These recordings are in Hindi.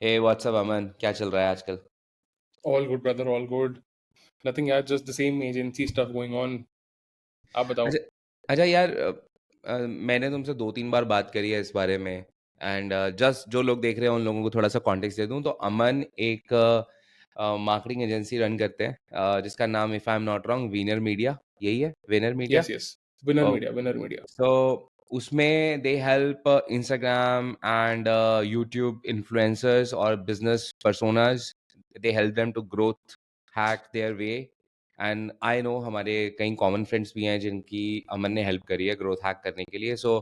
हे व्हाट्सअप अमन, क्या चल रहा है आजकल? All good, brother. All good. Nothing, yeah, just the same agency stuff going on. आप बताओ. अच्छा। अच्छा यार, मैंने तुमसे 2-3 बार बात करी है इस बारे में। एंड जस्ट जो लोग देख रहे हैं उन लोगों को थोड़ा सा कॉन्टेक्स्ट दे दूं तो अमन एक मार्केटिंग एजेंसी रन करते हैं, जिसका नाम, if I am not wrong, Winner Media. यही है, Winner Media. Yes, yes. Winner Media, Winner Media. So उसमें they help Instagram and YouTube influencers और business personas. They help them to growth hack their way. And I know हमारे कई कॉमन फ्रेंड्स भी हैं जिनकी अमन ने हेल्प करी है ग्रोथ हैक करने के लिए। सो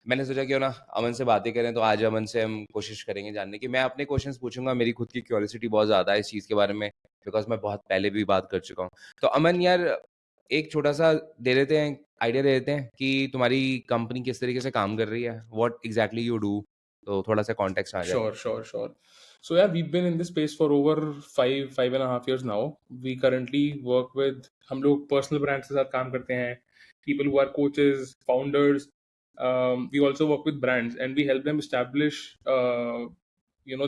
मैंने सोचा क्यों ना अमन से बातें करें, तो आज अमन से हम कोशिश करेंगे जानने की। मैं अपने क्वेश्चंस पूछूंगा, मेरी खुद की क्यूरियोसिटी बहुत ज़्यादा है इस चीज़ के बारे में, बिकॉज मैं बहुत पहले भी बात कर चुका हूँ। तो अमन यार, एक छोटा सा दे देते हैं, आइडिया दे देते हैं कि तुम्हारी कंपनी किस तरीके से काम कर रही है, व्हाट एग्जैक्टली यू डू, तो थोड़ा सा कॉन्टेक्स्ट आ जाए। Sure, sure, sure. So yeah, we've been in this space for over 5.5 years now. We currently work with हम लोग personal brands के साथ काम करते हैं. People who are coaches, founders. We also work with brands and we help them establish,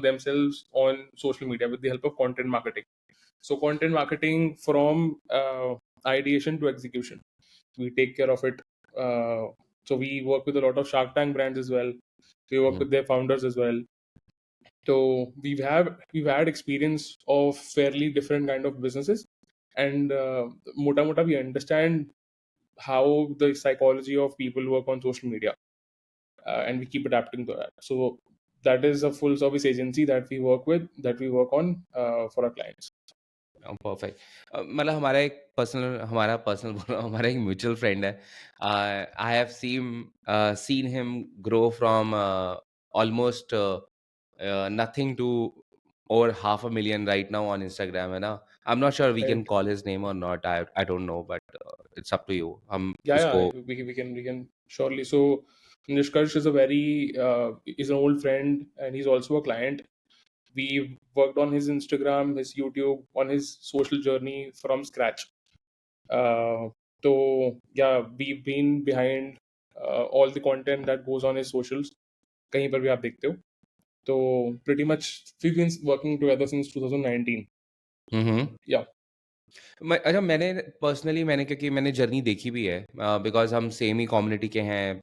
themselves on social media with the help of content marketing. So content marketing from ideation to execution, we take care of it. So we work with a lot of Shark Tank brands as well. We work hmm. with their founders as well. So we've had experience of fairly different kind of businesses, and mota mota we understand how the psychology of people work on social media, and we keep adapting to that. So that is a full service agency that we work with, that we work on for our clients. Perfect. मतलब हमारा पर्सनल बोल रहा हूँ, हमारा एक म्यूचुअल फ्रेंड है। I have seen him grow from almost nothing to over 500,000 right now on Instagram, है ना? I'm not sure we can Right. call his name or not. I don't know, but it's up to you. हम उसको Yeah, yeah, we can surely. So Nishkarsh is a very is an old friend, and he's also a client. We've worked on his Instagram, his YouTube, on his social journey from scratch. Uh, so yeah, we've been behind all the content that goes on his socials. कहीं पर भी आप देखते हो. So pretty much we've been working together since 2019. Hmm. Yeah, अच्छा, मैंने क्योंकि मैंने जर्नी देखी भी है, बिकॉज हम सेम ही कम्युनिटी के हैं।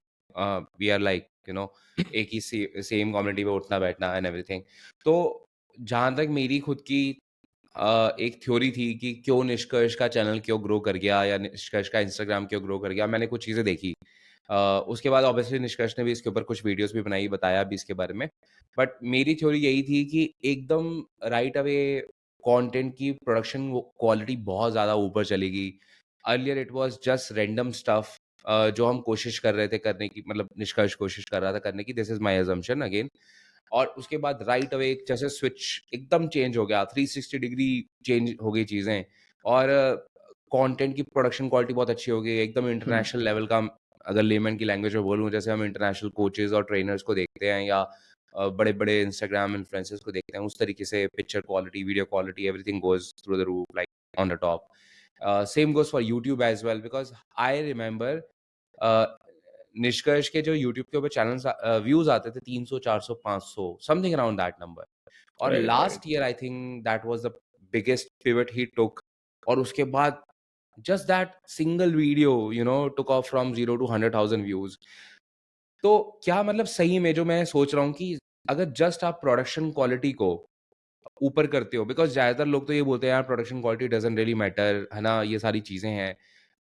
वी आर लाइक एक ही सेम कम्युनिटी में उठना बैठना एंड एवरीथिंग। तो जहाँ तक मेरी खुद की एक थ्योरी थी कि क्यों निष्कर्ष का चैनल क्यों ग्रो कर गया या निष्कर्ष का इंस्टाग्राम क्यों ग्रो कर गया, मैंने कुछ चीज़ें देखी। उसके बाद ऑब्वियसली निष्कर्ष ने भी इसके ऊपर कुछ वीडियोस भी बनाई, बताया भी इसके बारे में। बट मेरी थ्योरी यही थी कि एकदम राइट अवे कंटेंट की प्रोडक्शन क्वालिटी बहुत ज़्यादा ऊपर चली गई। Earlier it was just random stuff, जो हम कोशिश कर रहे थे करने की, मतलब निष्कर्ष कोशिश कर रहा था करने की, this is my assumption again. और उसके बाद राइट अवे एक जैसे स्विच एकदम चेंज हो गया, 360 डिग्री चेंज हो गई चीज़ें। और कंटेंट की प्रोडक्शन क्वालिटी बहुत अच्छी हो गई, एकदम इंटरनेशनल लेवल का। अगर लेमैन की लैंग्वेज में बोलूँ, जैसे हम इंटरनेशनल कोचेज़ और ट्रेनर्स को देखते हैं, या बड़े-बड़े इंस्टाग्राम इन्फ्लुएंसर्स को देखते हैं, उस तरीके से picture quality, video quality, everything goes through the roof, like on the top. Same goes for YouTube as well, because I remember अ, निष्कर्ष के जो यूट्यूब के ऊपर चैनल्स व्यूज़ आते थे 300, 400, 500, समथिंग अराउंड दैट नंबर। और right, right. Last year I think that was the biggest pivot he took. और उसके बाद just that single video took off from 0 to 100,000 views। तो क्या मतलब सही में जो मैं सोच रहा हूँ कि अगर जस्ट आप प्रोडक्शन क्वालिटी को ऊपर करते हो, बिकॉज़ ज़्यादातर लोग तो ये बोलते हैं यार production quality doesn't really matter, है ना? ये सारी चीज़ें हैं।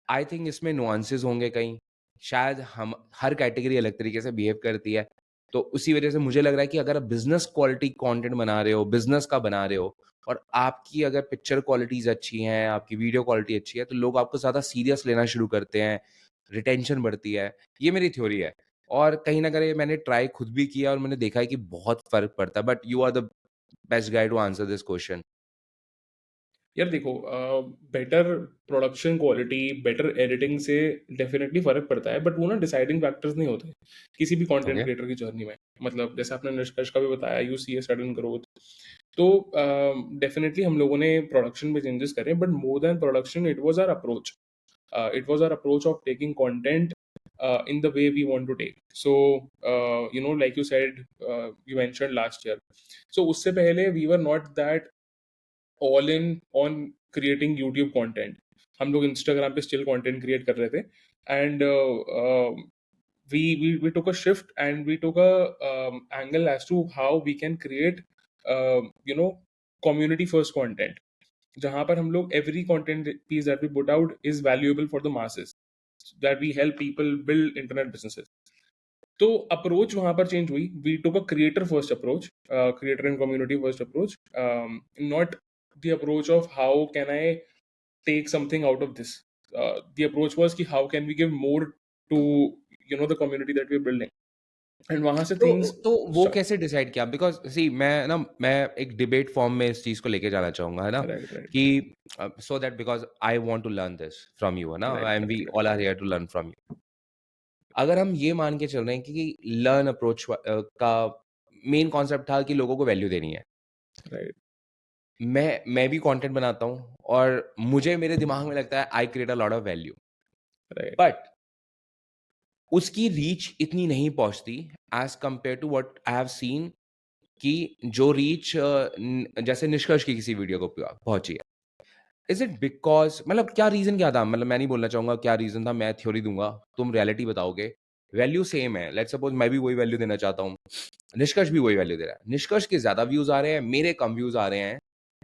आई थिंक इसमें नुआंसेस होंगे कहीं। शायद हम हर कैटेगरी अलग तरीके से बिहेव करती है। तो उसी वजह से मुझे लग रहा है कि अगर आप बिज़नेस क्वालिटी कंटेंट बना रहे हो, बिज़नेस का बना रहे हो, और आपकी अगर पिक्चर क्वालिटीज़ अच्छी हैं, आपकी वीडियो क्वालिटी अच्छी है, तो लोग आपको ज़्यादा सीरियस लेना शुरू करते हैं, रिटेंशन बढ़ती है। ये मेरी थ्योरी है। और कहीं न कहीं मैंने ट्राई खुद भी किया और मैंने देखा है कि बहुत फ़र्क पड़ता है। But you are the best guy to answer this question. यार देखो, better production quality, better editing से डेफिनेटली फर्क पड़ता है, बट वो ना डिसाइडिंग फैक्टर्स नहीं होते किसी भी कंटेंट ओके। क्रिएटर की जर्नी में. मतलब जैसे आपने निष्कर्ष का भी बताया, you see a sudden growth. तो डेफिनेटली हम लोगों ने प्रोडक्शन में चेंजेस करे, but more than production it was our approach. It was our approach of taking content in the way we want to take. So, like you said, you mentioned last year. So, उससे पहले we were not that all in on creating YouTube content. हम लोग Instagram पे still content create कर रहे थे, and we took a shift and we took a angle as to how we can create uh, you know community first content, जहाँ पर हम लोग every content piece that we put out is valuable for the masses, that we help people build internet businesses. तो अप्रोच वहां पर चेंज हुई. We took a creator first approach, creator and community first approach, not the approach of how can I take something out of this. The approach was कि how can we give more to the community that we are building. And वहां से थिंग्स. तो वो कैसे डिसाइड किया? बिकॉज सी मैं एक डिबेट फॉर्म में इस चीज को लेके जाना चाहूंगा, है ना, राइट राइट कि so that because I want to learn this from you, है ना, right and we right all are here to learn from you. अगर हम ये मान के चल रहे हैं कि लर्न अप्रोच का मेन कॉन्सेप्ट था कि लोगों को वैल्यू देनी है. राइट मैं भी कंटेंट बनाता हूँ और मुझे मेरे दिमाग में लगता है I create a lot of value, right but उसकी रीच इतनी नहीं पहुंचती as compare to what I have seen, कि जो रीच जैसे निष्कर्ष की किसी वीडियो को पहुंची है. इज इट बिकॉज, मतलब क्या रीजन क्या था? मतलब मैं नहीं बोलना चाहूंगा क्या रीजन था, मैं थ्योरी दूंगा, तुम रियलिटी बताओगे. वैल्यू सेम है, लेट्स सपोज मैं भी वही वैल्यू देना चाहता हूँ, निष्कर्ष भी वही वैल्यू दे रहा है. निष्कर्ष के ज्यादा व्यूज आ रहे हैं, मेरे कम व्यूज आ रहे हैं.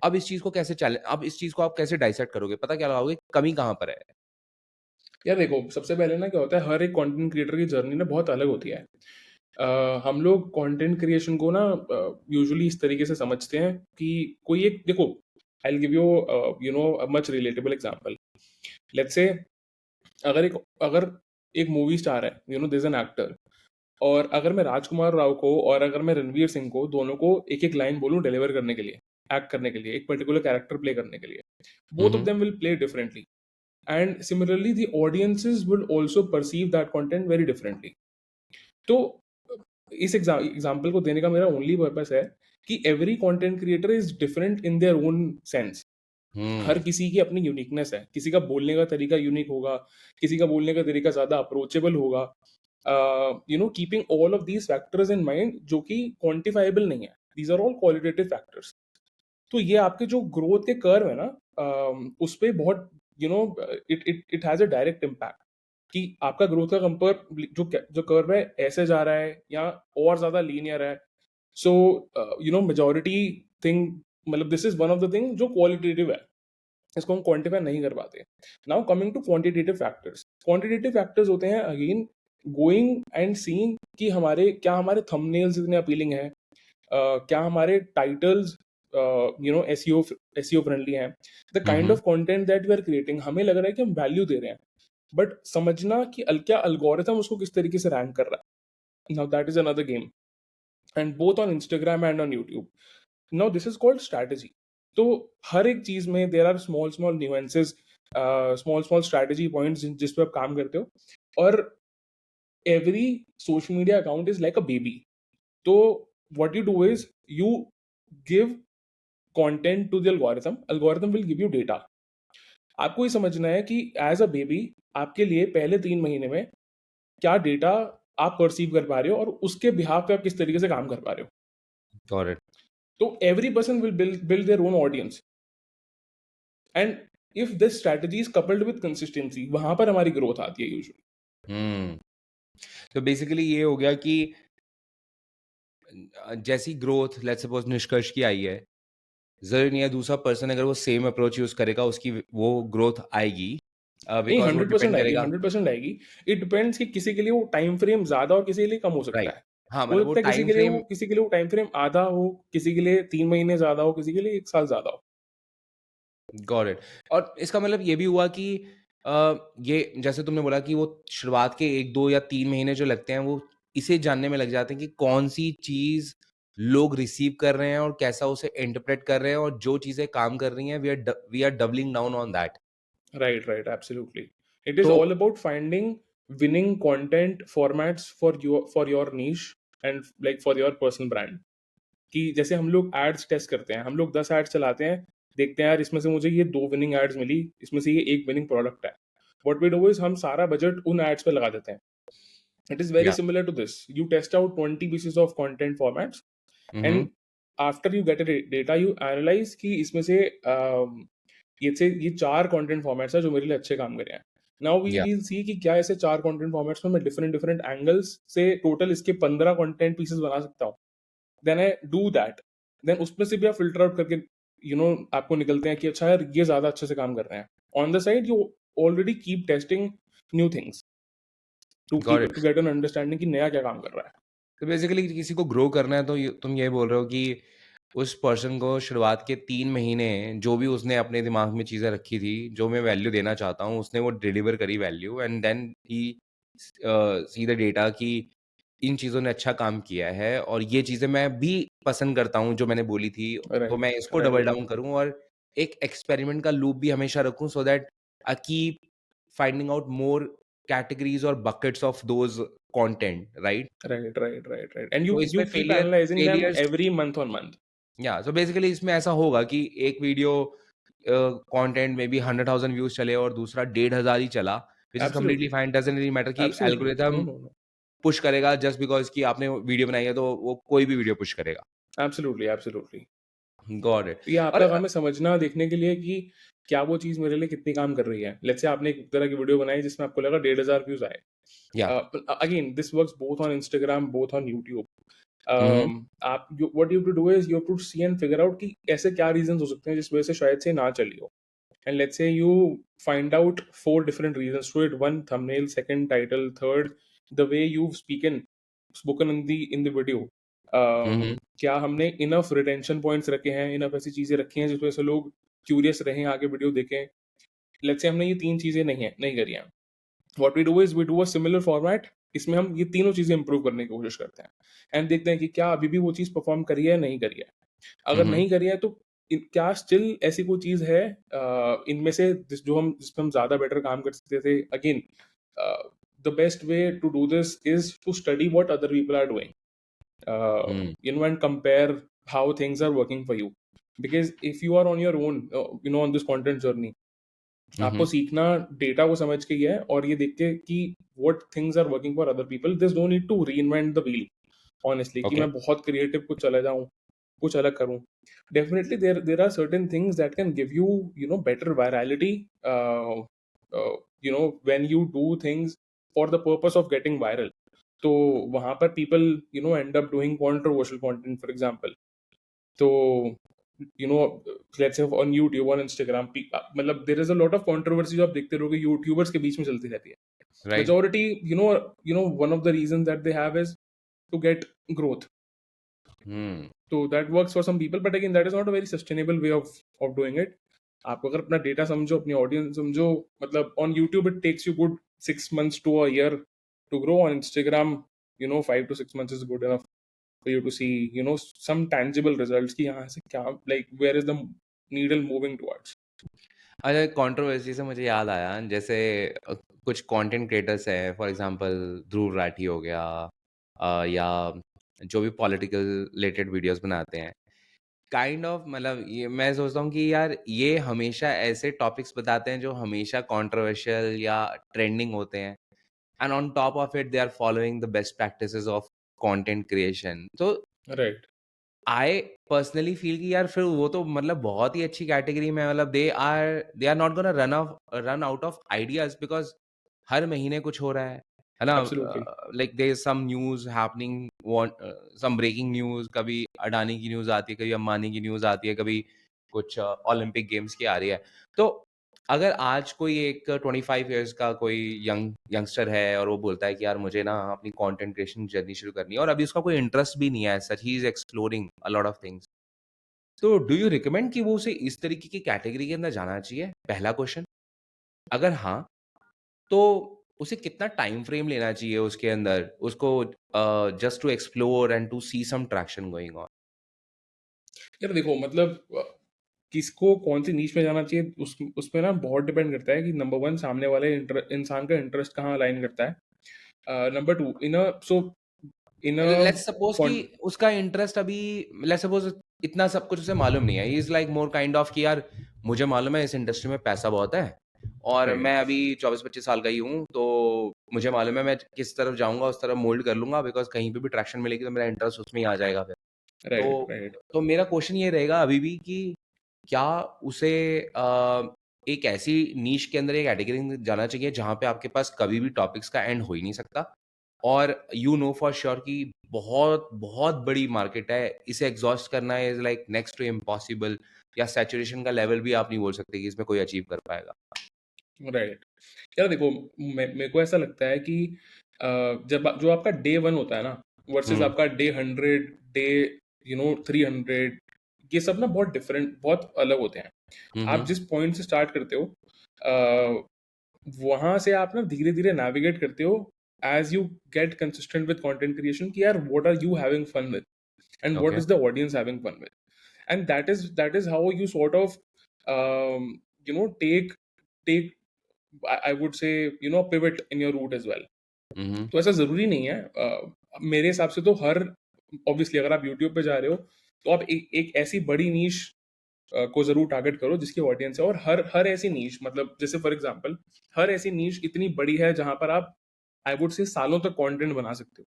अब इस चीज को कैसे चैलेंज, अब इस चीज को आप कैसे डाइसेक्ट करोगे, पता क्या लगाओगे कमी कहाँ पर है? यार देखो, सबसे पहले ना क्या होता है, हर एक कंटेंट क्रिएटर की जर्नी ना बहुत अलग होती है. हम लोग कंटेंट क्रिएशन को ना यूजुअली इस तरीके से समझते हैं कि कोई एक, देखो, I will give you a much relatable example. Let's say अगर एक मूवी स्टार है, दिस इज एन एक्टर, और अगर मैं राजकुमार राव को और अगर मैं रणवीर सिंह को, दोनों को एक एक लाइन बोलूं डिलीवर करने के लिए, एक्ट करने के लिए, एक पर्टिकुलर कैरेक्टर प्ले करने के लिए, both of hmm. Them will play differently. And similarly, the audiences will also perceive that content very differently. तो इस एग्जाम्पल को देने का मेरा ओनली पर्पस है कि every content creator is different in their own sense. हर हम्म. किसी की अपनी यूनिकनेस है. किसी का बोलने का तरीका यूनिक होगा, किसी का बोलने का तरीका ज्यादा अप्रोचेबल होगा. Keeping all of these factors in mind, जो कि क्वांटिफाइबल नहीं है. These are all qualitative factors. तो ये आपके जो ग्रोथ के कर्व है ना, उस पे बहुत, it it it has a direct impact कि आपका ग्रोथ का कंपेयर जो कर्व है ऐसे जा रहा है या और ज्यादा लीनियर है. सो मेजोरिटी थिंग, मतलब this is one of the thing जो क्वालिटेटिव है, इसको हम क्वांटिफाई नहीं कर पाते. Now coming to quantitative factors. Quantitative factors होते हैं अगेन गोइंग एंड सीइंग कि हमारे थंबनेल्स इतने अपीलिंग है, क्या हमारे टाइटल्स एसईओ फ्रेंडली हैं, the kind hmm. Of content that we are creating. हमें लग रहा है कि हम वैल्यू दे रहे हैं, बट समझना कि क्या अल्गोरिथम उसको किस तरीके से रैंक कर रहा है. Now that is another game, and both on Instagram and on YouTube. Now this is called strategy. तो हर एक चीज में there are small small nuances, small small strategy points जिस पे आप काम करते हो. और every social media account is like a baby. तो what you do is you give content to the algorithm will give you data. आपको ये समझना है कि एज अ बेबी आपके लिए पहले 3 महीने में क्या डेटा आप परसीव कर पा रहे हो और उसके बिहाफ पे आप किस तरीके से काम कर पा रहे हो. Got it. तो every person will build their own audience, and if this strategy is coupled with consistency, वहां पर हमारी ग्रोथ आती है यूजुअली. हम्म. तो बेसिकली ये हो गया कि जैसी ग्रोथ लेट्स सपोज निष्कर्ष की आई है, जरूरी नहीं है दूसरा पर्सन अगर वो सेम अप्रोच यूज करेगा उसकी वो ग्रोथ आएगी, नहीं, बिकॉज वो 100% डिपेंड आएगी, करेगा. 100% आएगी. इट डिपेंड्स कि किसी के लिए वो टाइम फ्रेम ज्यादा और किसी के लिए कम हो सकता राइट. है. हाँ, हो मतलब वो सकता है टाइम फ्रेम. किसी के लिए वो टाइम फ्रेम आधा हो, किसी के लिए 3 महीने ज्यादा हो, किसी के लिए 1 साल ज्यादा हो. Got it. और इसका मतलब ये भी हुआ कि ये जैसे तुमने बोला कि वो शुरुआत के 1 2 या 3 महीने जो लगते हैं वो इसे जानने में लग जाते हैं कि कौन सी चीज लोग रिसीव कर रहे हैं और कैसा उसे इंटरप्रेट कर रहे हैं, और जो चीजें काम कर रही हैं we are doubling down on that. Right, absolutely. It is तो all about finding winning content formats for your niche and like for your personal brand. कि जैसे हम लोग एड्स टेस्ट करते हैं, हम लोग 10 एड्स चलाते हैं, देखते हैं यार इसमें से मुझे ये 2 विनिंग एड्स मिली, इसमें से ये एक विनिंग प्रोडक्ट है. व्हाट वी डू इज हम सारा बजट उन एड्स पे लगा देते हैं. It is very Yeah. similar to this. You test out 20 pieces of content formats, Mhm. and after you get a data, you analyze कि इसमें से ये 4 कंटेंट फॉर्मेट्स हैं जो मेरे लिए अच्छे काम कर रहे हैं. Now we Yeah. Will see कि क्या ऐसे 4 कंटेंट फॉर्मेट्स में मैं डिफरेंट डिफरेंट एंगल्स से टोटल इसके 15 कंटेंट पीसेस बना सकता हूँ. Then I do that. Then उसमें से भी आप फिल्टर आउट करके आपको निकलते हैं कि अच्छा यार ये ज्यादा अच्छे से काम कर रहे हैं. On the side you already keep testing new things Got it. To get an understanding कि नया क्या काम कर रहा है. तो बेसिकली किसी को ग्रो करना है तो तुम ये बोल रहे हो कि उस पर्सन को शुरुआत के 3 महीने जो भी उसने अपने दिमाग में चीज़ें रखी थी, जो मैं वैल्यू देना चाहता हूँ, उसने वो डिलीवर करी value and then he see the data कि इन चीज़ों ने अच्छा काम किया है और ये चीज़ें मैं भी पसंद करता हूँ जो मैंने बोली थी, तो राइट, मैं इसको डबल राइट. डाउन करूँ और एक एक्सपेरिमेंट का लूप भी हमेशा रखूँ so that I keep finding out more categories और buckets of those content, right? Right, right, right, right. And तो you इसमें keep analyzing them failures every month on month. या सो बेसिकली इसमें ऐसा होगा कि एक वीडियो कंटेंट में बी 100,000 व्यूज़ चले और दूसरा 1,500 ही चला, which is completely Absolutely, fine, doesn't really matter कि absolutely. No, algorithm no, no. Push करेगा जस्ट बिकॉज़ कि आपने वीडियो बनाई है तो वो कोई भी वीडियो पुश करेगा। Absolutely, absolutely. Got it. तो ये और आपका काम है समझना, देखने के लिए कि क्या वो चीज़ मेरे लिए कितनी काम कर रही है. लेट्स से आपने एक तरह की वीडियो बनाई जिसमें आपको लगा 1,500 व्यूज़ आए. या Again, this works both on Instagram, both on YouTube. हुँ, हुँ, आप what you have to do is you have to see and figure out कि ऐसे क्या reasons हो सकते हैं जिस वजह से शायद से ना चली हो. And let's say you find out 4 different reasons to it. One, thumbnail; second, title; third, the way you've spoken in the video. हुँ, हुँ, क्या हमने इनफ रिटेंशन पॉइंट्स रखे हैं, इनफ ऐसी चीजें रखी हैं जिस वजह से लोग क्यूरियस रहें, आगे वीडियो देखें. लेट्स से हमने ये 3 चीजें नहीं करी हैं. What we do is we do a similar format. इसमें हम ये तीनों चीजें इंप्रूव करने की कोशिश करते हैं एंड देखते हैं कि क्या अभी भी वो चीज परफॉर्म करी है या नहीं करी है. हुँ, अगर हुँ, नहीं करी है तो क्या स्टिल ऐसी कोई चीज है इनमें से जिसपे हम ज्यादा बेटर काम कर सकते थे. Again, the best way to do this is to study what other people are doing, hmm, and compare how things are working for you. Because if you are on your own, on this content journey, हुँ, आपको हुँ, सीखना डेटा को समझ के ही है और ये देख के कि what things are working for other people. There's no need to reinvent the wheel, honestly, कि ओके, मैं बहुत क्रिएटिव कुछ चला जाऊं, कुछ अलग करूं. Definitely there are certain things that can give you better virality, when you do things for the purpose of getting viral. तो वहां पर people end up doing controversial content, for example. तो you know let's say on YouTube, on Instagram, मतलब there is a lot of controversy जो आप देखते रहोगे यूट्यूबर्स के बीच में चलती रहती है. Right, Majority, one of the reasons that they have is to get growth. Hmm, So that works for some people, but again that is not a very sustainable way of doing it. आप अगर अपना डेटा समझो, अपनी ऑडियंस समझो, मतलब on YouTube it takes you good 6 months to a year to grow. On Instagram, 5 to 6 months is good enough for you to see some tangible results कि यहाँ से क्या, like where is the needle moving towards. अच्छा कंट्रोवर्सी से मुझे याद आया जैसे कुछ कंटेंट क्रिएटर्स हैं फॉर एग्जांपल ध्रुव राठी हो गया या जो भी पॉलिटिकल रिलेटेड वीडियोस बनाते हैं काइंड ऑफ मतलब ये मैं सोचता हूँ कि यार ये हमेशा ऐसे टॉपिक्स बताते हैं जो हमेशा कंट्रोवर्शियल या ट्रेंडिंग होते हैं and on top of it they are following the best practices of content creation तो Right. आई पर्सनली फील कि यार फिर वो तो मतलब बहुत ही अच्छी कैटेगरी में है मतलब they are not gonna run out of ideas because हर महीने कुछ हो रहा है ना Absolutely. Like there is some news happening some breaking news कभी अडानी की न्यूज़ आती है कभी अंबानी की न्यूज़ आती है कभी कुछ ओलंपिक गेम्स की आ रही है तो अगर आज कोई एक 25 इयर्स का कोई यंगस्टर है और वो बोलता है कि यार मुझे ना अपनी कंटेंट क्रिएशन जर्नी शुरू करनी है और अभी उसका कोई इंटरेस्ट भी नहीं है सच ही is exploring a lot of things तो डू यू रिकमेंड कि वो उसे इस तरीके की कैटेगरी के अंदर जाना चाहिए पहला क्वेश्चन अगर हाँ तो उसे कितना टाइम फ्रेम लेना चाहिए उसके अंदर उसको just to explore and to see some traction going on यार देखो, मतलब किसको कौन सी नीच में जाना चाहिए उस पे ना बहुत डिपेंड करता है कि नंबर वन, सामने वाले इंसान का इंटरेस्ट कहाँ अलाइन करता है. Number two, in a let's suppose कि उसका इंटरेस्ट अभी लेट्स सपोज इतना सब कुछ उसे मालूम नहीं है he is like more kind of कि यार मुझे मालूम है इस इंडस्ट्री में पैसा बहुत है और राइट, मैं अभी 24-25 साल का ही हूँ, तो मुझे मालूम है मैं किस तरफ जाऊँगा, उस तरफ मोल्ड कर लूँगा, बिकॉज़ कहीं पे भी ट्रैक्शन मिलेगी तो मेरा इंटरेस्ट उसमें ही आ जाएगा फिर। राइट, तो राइट। तो मेरा क्वेश्चन ये रहेगा अभी भी कि क्या उसे एक ऐसी नीश के अंदर एक कैटेगरी में जाना चाहिए जहाँ पे आपके पास कभी भी टॉपिक्स का एंड हो ही नहीं सकता और यू नो फॉर श्योर कि बहुत बहुत बड़ी मार्केट है, इसे एग्जॉस्ट करना is like next to impossible, या सैचुरेशन का लेवल भी आप नहीं बोल सकते कि इसमें कोई अचीव कर पाएगा। राइट। यार देखो, मेरे को ऐसा लगता है कि जब जो आपका डे 1 होता है ना वर्सेस हम्म। आपका डे 100, डे 300, ये सब ना बहुत डिफरेंट, बहुत अलग होते हैं। आप हम्म। जिस पॉइंट से स्टार्ट करते हो, अ, वहां से आप ना धीरे धीरे नेविगेट करते हो as you get consistent with content creation कि यार what are you having fun with and what okay. Is the audience having fun with, and that is how you sort of take I would say pivot in your route as well. हम्म। तो ऐसा जरूरी नहीं है, मेरे हिसाब से तो हर ऑब्वियसली अगर आप यूट्यूब पे जा रहे हो तो आप एक ऐसी बड़ी नीश को जरूर टारगेट करो जिसकी ऑडियंस है, और हर हर ऐसी नीश, मतलब जैसे फॉर एग्जांपल हर ऐसी नीश इतनी बड़ी है जहां पर आप आई वुड से सालों तक कंटेंट बना सकते हो।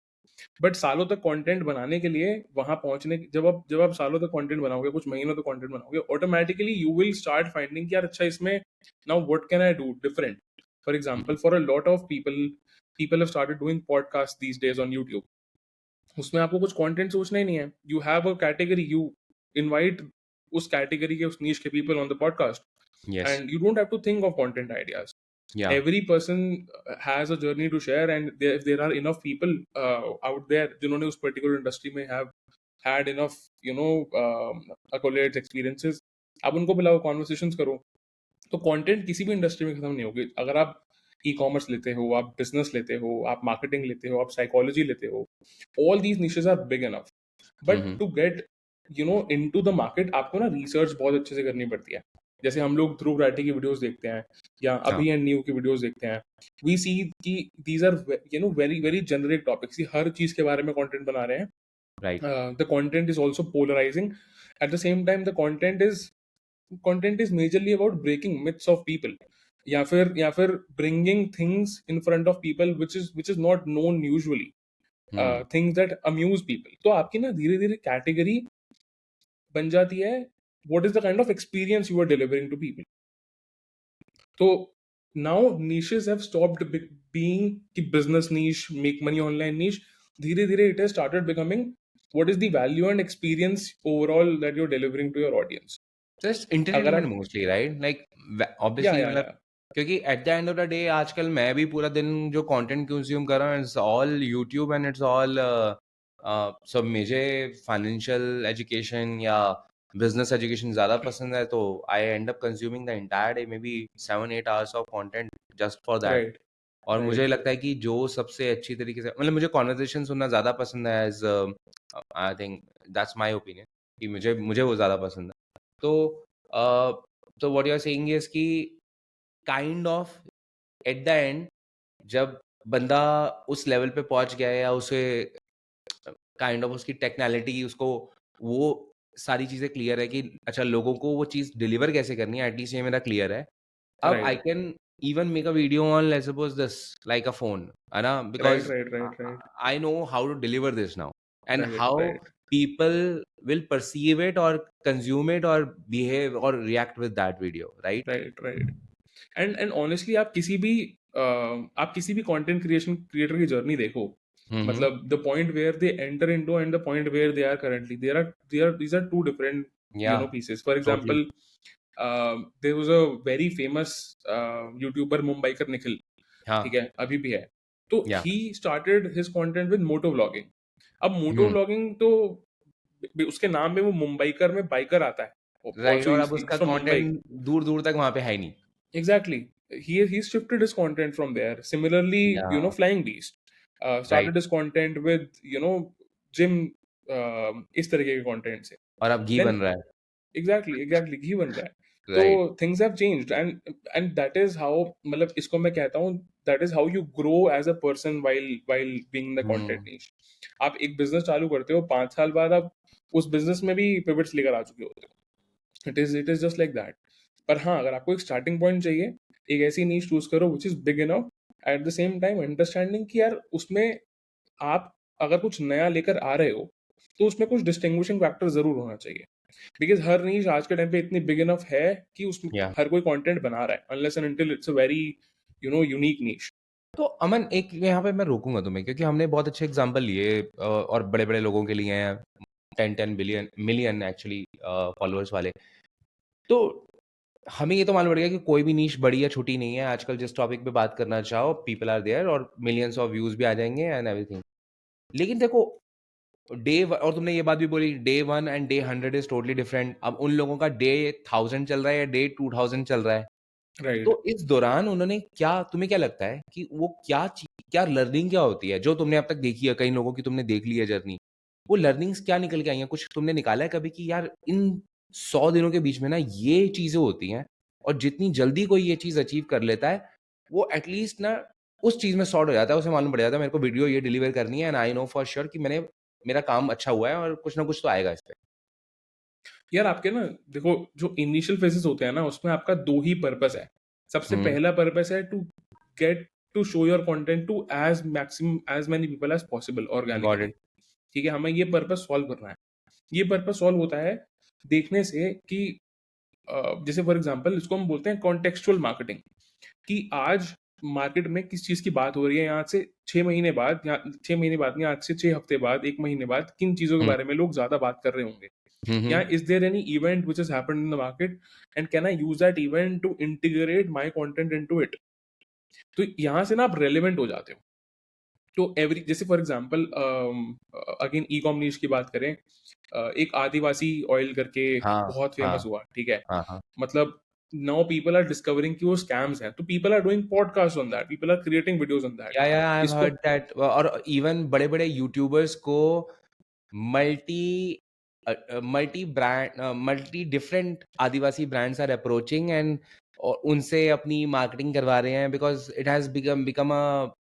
बट सालों तक कंटेंट बनाने के लिए वहां पहुंचने जब आप सालों तक कंटेंट बनाओगे, कुछ महीनों तक कंटेंट बनाओगे, automatically you will start finding कि यार अच्छा इसमें now what can I do different. For example for a lot of people have started doing podcast these days on YouTube. उसमें आपको कुछ कंटेंट सोचना ही नहीं है, you have a category, you invite उस कैटेगरी के, उस नीश के people on the podcast, yes. and you don't have to think of content ideas. या। Every person has a journey to share, and if there are enough people out there जिन्होंने उस particular industry में have had enough accolades, experiences, आप उनको बुलाओ, conversations करो। तो कंटेंट किसी भी इंडस्ट्री में खत्म नहीं होगी। अगर आप ई कॉमर्स लेते हो, आप बिजनेस लेते हो, आप मार्केटिंग लेते हो, आप साइकोलॉजी लेते हो, all these niches are big enough. But hmm. To get into the market आपको ना रिसर्च बहुत अच्छे से करनी पड़ती है। जैसे हम लोग ध्रुव राठी की वीडियोस देखते हैं या हाँ। अभी एंड न्यू की वीडियोस देखते हैं, वी सी कि these are very very generic topics, हर चीज के बारे में कंटेंट बना रहे हैं। Right. The content is also polarizing. At the same time, the content is majorly about breaking myths of people, या फिर bringing things in front of people which is not known usually, hmm. things that amuse people. तो आपकी ना धीरे धीरे कैटेगरी बन जाती है, what is the kind of experience you are delivering to people. तो now niches have stopped being कि business niche, make money online niche. धीरे धीरे it has started becoming what is the value and experience overall that you're delivering to your audience. Just अगर एंटरटेनमेंट आप मोस्टली, राइट? लाइक या ऑब्वियसली, या मतलब या क्योंकि eight the end of the day आजकल मैं भी पूरा दिन जो कंटेंट कंज्यूम कर रहा हूँ, it's all YouTube and it's all सब मुझे फाइनेंशियल एजुकेशन या बिजनेस एजुकेशन ज़्यादा पसंद है, तो I end up consuming the entire day maybe 7-8 hours of content just for that. Right, और मुझे राइट, लगता है कि जो सबसे अच्छी तरीके से, मतलब मुझे कॉन्वर्सेशन सुनना ज़्यादा पसंद है, as I think that's my opinion कि मुझे मुझे वो ज़्यादा पसंद है। तो uh, तो what you are saying is कि kind of at the end, जब बंदा उस लेवल पे पहुंच गया है या उसे काइंड ऑफ उसकी टेक्नैलिटी उसको वो सारी चीजें क्लियर है कि अच्छा लोगों को वो चीज डिलीवर कैसे करनी है, एटलीस्ट ये मेरा क्लियर है। अब I right, can even make a video on let's suppose this, like a phone, है ना? Right, because right, right, right, I know how to deliver this now and right, how right, people will perceive it or consume it or behave or react with that video, right? Right, right. And honestly आप किसी भी कंटेंट क्रिएशन क्रिएटर की जर्नी देखो, Mm-hmm. मतलब the point where they enter into and the point where they are currently, there are these are two different Yeah, pieces. For totally. Example there was a very famous YouTuber Mumbaikar Nikhil, हाँ। ठीक है, अभी भी है। तो Yeah. He started his content with moto vlogging. अब मोटो हम्म। व्लॉगिंग तो उसके नाम में वो मुंबईकर में बाइकर आता है, राइट, ऑल्सो और ही अब इज उसका फ्रॉम मुंबई। कंटेंट दूर दूर तक वहां पे है ही नहीं। Exactly. He's shifted his content from there. Similarly, या। Flying Beast started right. his content with gym, इस तरीके के content से। और अब घी Then बन रहा है। exactly घी बन रहा है। तो right. things have changed, and that is how, मतलब इसको मैं कहता हूँ, that is how you grow as a person while being in the content hmm. niche. आप एक business चालू करते हो, 5 साल बाद आप उस business में भी pivots लेकर आ चुके होते हो। It is just like that. पर हाँ, अगर आपको एक स्टार्टिंग पॉइंट चाहिए, एक ऐसी नीश चूज करो which is big enough, eight the same time understanding कि यार उसमें आप अगर कुछ नया लेकर आ रहे हो तो उसमें कुछ डिस्टिंग्विशिंग फैक्टर जरूर होना चाहिए, बिकॉज हर नीश आज के टाइम पे इतनी बिग इनफ है कि उसमें या हर कोई कंटेंट बना रहा है, unless and until it's a very unique niche. तो अमन, एक यहाँ पे मैं रोकूंगा तुम्हें, क्योंकि हमने बहुत अच्छे एग्जांपल लिए और बड़े बड़े लोगों के लिए हैं, 10 मिलियन एक्चुअली फॉलोअर्स वाले। तो हमें ये तो मालूम पड़ गया कि कोई भी नीश बड़ी या छोटी नहीं है। आजकल जिस टॉपिक पे बात करना चाहो, पीपल आर देयर और मिलियंस ऑफ व्यूज भी आ जाएंगे एंड एवरीथिंग। लेकिन देखो, और तुमने ये बात भी बोली, day 1 and day 100 is totally different. अब उन लोगों का डे 1000 चल रहा है या डे 2000 चल रहा है, राइट। तो इस दौरान उन्होंने क्या, तुम्हें क्या लगता है कि वो क्या लर्निंग क्या होती है जो तुमने अब तक देखी है, कई लोगों की तुमने देख ली है जर्नी, वो लर्निंग्स क्या निकल के आई हैं? कुछ तुमने निकाला है कभी कि यार इन 100 दिनों के बीच में ना ये चीजें होती हैं, और जितनी जल्दी कोई ये चीज अचीव कर लेता है, वो एटलीस्ट ना उस चीज में सॉर्ट हो जाता है, उसे मालूम पड़ जाता है मेरे को वीडियो ये डिलीवर करनी है and I know for sure कि मेरा काम अच्छा हुआ है और कुछ ना कुछ तो आएगा इस पे। यार आपके ना, देखो जो इनिशियल फेजेस होते हैं ना उसमें आपका दो ही पर्पस है। सबसे हम्म। पहला पर्पस है to get to show your content to as many people as possible got organically. It. ठीक है, हमें ये पर्पस सॉल्व करना है। ये पर्पस सॉल्व होता है देखने से कि जैसे फॉर एग्जांपल इसको हम बोलते हैं कॉन्टेक्चुअल मार्केटिंग, कि आज मार्केट में किस चीज की बात हो रही है, यहाँ से 6 महीने बाद या 6 महीने बाद नहीं, आज से 6 हफ्ते बाद, 1 महीने बाद किन चीजों के हम्म। बारे में लोग ज्यादा बात कर रहे होंगे, या हम्म। is there any event which has happened in the market and can I use that event to integrate my content into it। तो यहाँ से ना आप रेलिवेंट हो जाते हो। तो एवरी जैसे for example again e com niche की बात करें, एक आदिवासी ऑयल करके हाँ बहुत हाँ फेमस हुआ, ठीक है। हाँ हाँ। मतलब नाउ पीपल आर डिस्कवरिंग कि वो स्कैम्स हैं, तो people are doing podcast on that, people are creating videos on that. या आई हैव इसको हर्ड दैट, और इवन बड़े बड़े यूट्यूबर्स को मल्टी मल्टी डिफरेंट आदिवासी ब्रांड्स आर अप्रोचिंग एंड उनसे अपनी मार्केटिंग करवा रहे हैं, because it has become a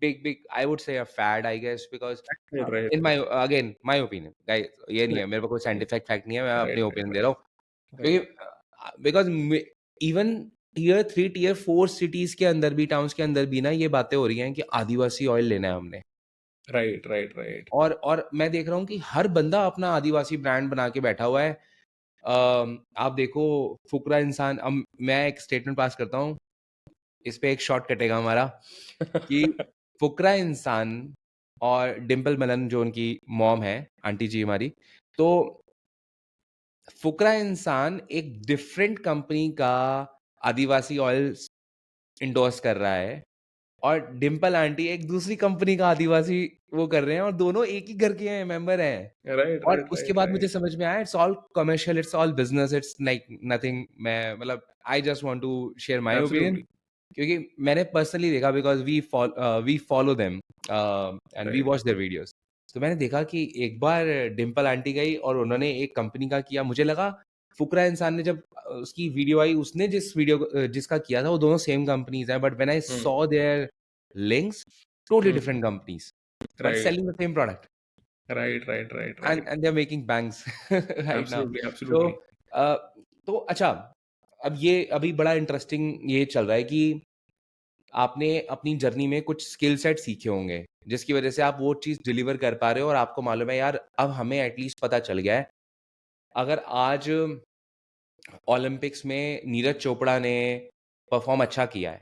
big I would say a fad, I guess, because right in my again my opinion guys, ये नहीं है मेरे को कोई साइंटिफिक फैक्ट नहीं है, मैं अपने राइट ओपिनियन दे राइट रहा हूँ। राइट क्योंकि because even Tier 3 Tier 4 cities के अंदर भी, टाउन्स के अंदर भी ना ये बातें हो रही हैं कि आदिवासी ऑयल लेना है हमने। राइट राइट राइट और मैं देख रहा हूँ कि हर बंदा अपना आदिवासी ब्रांड बना के बैठा हुआ है। आप देखो, फुकरा इंसान, अब मैं एक स्टेटमेंट पास करता हूँ, इस पे एक शॉट कटेगा हमारा, कि फुकरा इंसान और डिम्पल मलन जो उनकी मॉम है, आंटी जी हमारी, तो फुकरा इंसान एक डिफरेंट कंपनी का आदिवासी ऑयल इंडोर्स कर रहा है, और डिम्पल आंटी एक दूसरी कंपनी का आदिवासी वो कर रहे हैं, और दोनों एक ही घर के हैं, मेंबर हैं। राइट और राइट उसके राइट बाद मुझे राइट समझ में आया, it's all commercial, it's all business, it's like nothing. मैं मतलब I just want to share my opinion, absolutely क्योंकि मैंने पर्सनली देखा, because we follow them and we right watch their videos. तो मैंने देखा कि एक बार डिम्पल आंटी गई और उन्होंने एक कंपनी का किया, मुझे लगा फुकरा इंसान ने जब उसकी वीडियो आई, उसने जिसका किया था, वो दोनों सेम कंपनीज हैं, but when I hmm saw their links, totally hmm different companies but right selling the same product, right right right right and they're making banks right now। Absolutely so absolutely uh, तो अच्छा, अब ये अभी बड़ा इंटरेस्टिंग ये चल रहा है कि आपने अपनी जर्नी में कुछ स्किल सेट सीखे होंगे, जिसकी वजह से आप वो चीज डिलीवर कर पा रहे हो, और आपको मालूम है यार अब हमें एटलीस्ट पता चल गया है, अगर आज ओलंपिक्स में नीरज चोपड़ा ने परफॉर्म अच्छा किया है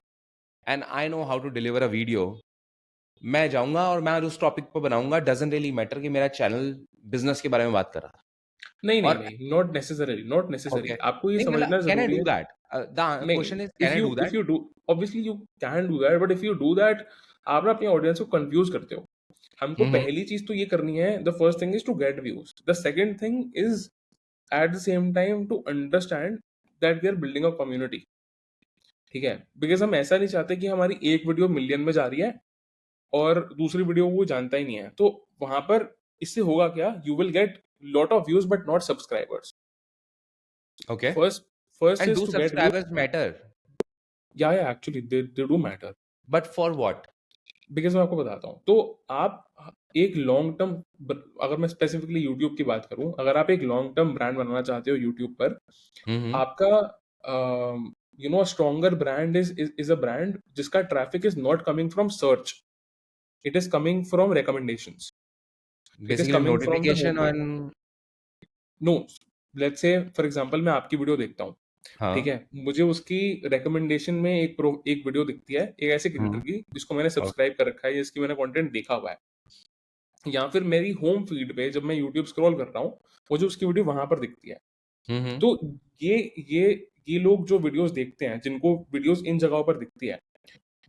and I know how to deliver a video, मैं जाऊंगा और मैं आज उस टॉपिक पर बनाऊंगा, डजंट रियली मैटर कि मेरा चैनल बिजनेस के बारे में बात कर रहा था। नहीं नहीं और नहीं, not necessary, not necessary, okay, आपको ये नहीं मतलब समझना कैन आई जरूरी डू है। दैट? द नहीं, question is can I do if that? You do, obviously you can do that, but if you do that आप ना अपनी ऑडियंस को कंफ्यूज करते हो। हमको हम्म। पहली चीज तो ये करनी है, the first thing is to get views, the second thing is at the same time to understand that we are building a community. ठीक है, बिकॉज हम ऐसा नहीं चाहते कि हमारी एक वीडियो मिलियन में जा रही है और दूसरी वीडियो वो जानता ही नहीं है, तो वहां पर इससे होगा क्या, you will get lot of views but not subscribers. Okay, first first and is do to get views. Subscribers matter? या actually they do matter, but for what? Because मैं आपको बताता हूँ। तो आप एक लॉन्ग टर्म, अगर मैं स्पेसिफिकली यूट्यूब की बात करूं, अगर आप एक लॉन्ग टर्म ब्रांड बनाना चाहते हो यूट्यूब पर, हम्म। आपका a stronger brand is a brand जिसका traffic is not coming from search. It is coming from recommendations. It is basically coming from the notification homepage. On. No, let's say for example मैं आपकी वीडियो देखता हूँ, ठीक हाँ। है, मुझे उसकी रिकमेंडेशन में एक वीडियो दिखती है एक ऐसे क्रिएटर हम्म। की जिसको मैंने सब्सक्राइब कर रखा है, जिसकी मैंने कंटेंट देखा हुआ है, या फिर मेरी होम फीड पे जब मैं यूट्यूब स्क्रॉल कर रहा हूँ मुझे उसकी वीडियो वहां पर दिखती है। हम्म। तो ये ये ये लोग जो वीडियोस देखते हैं, जिनको वीडियोस इन जगहों पर दिखती है,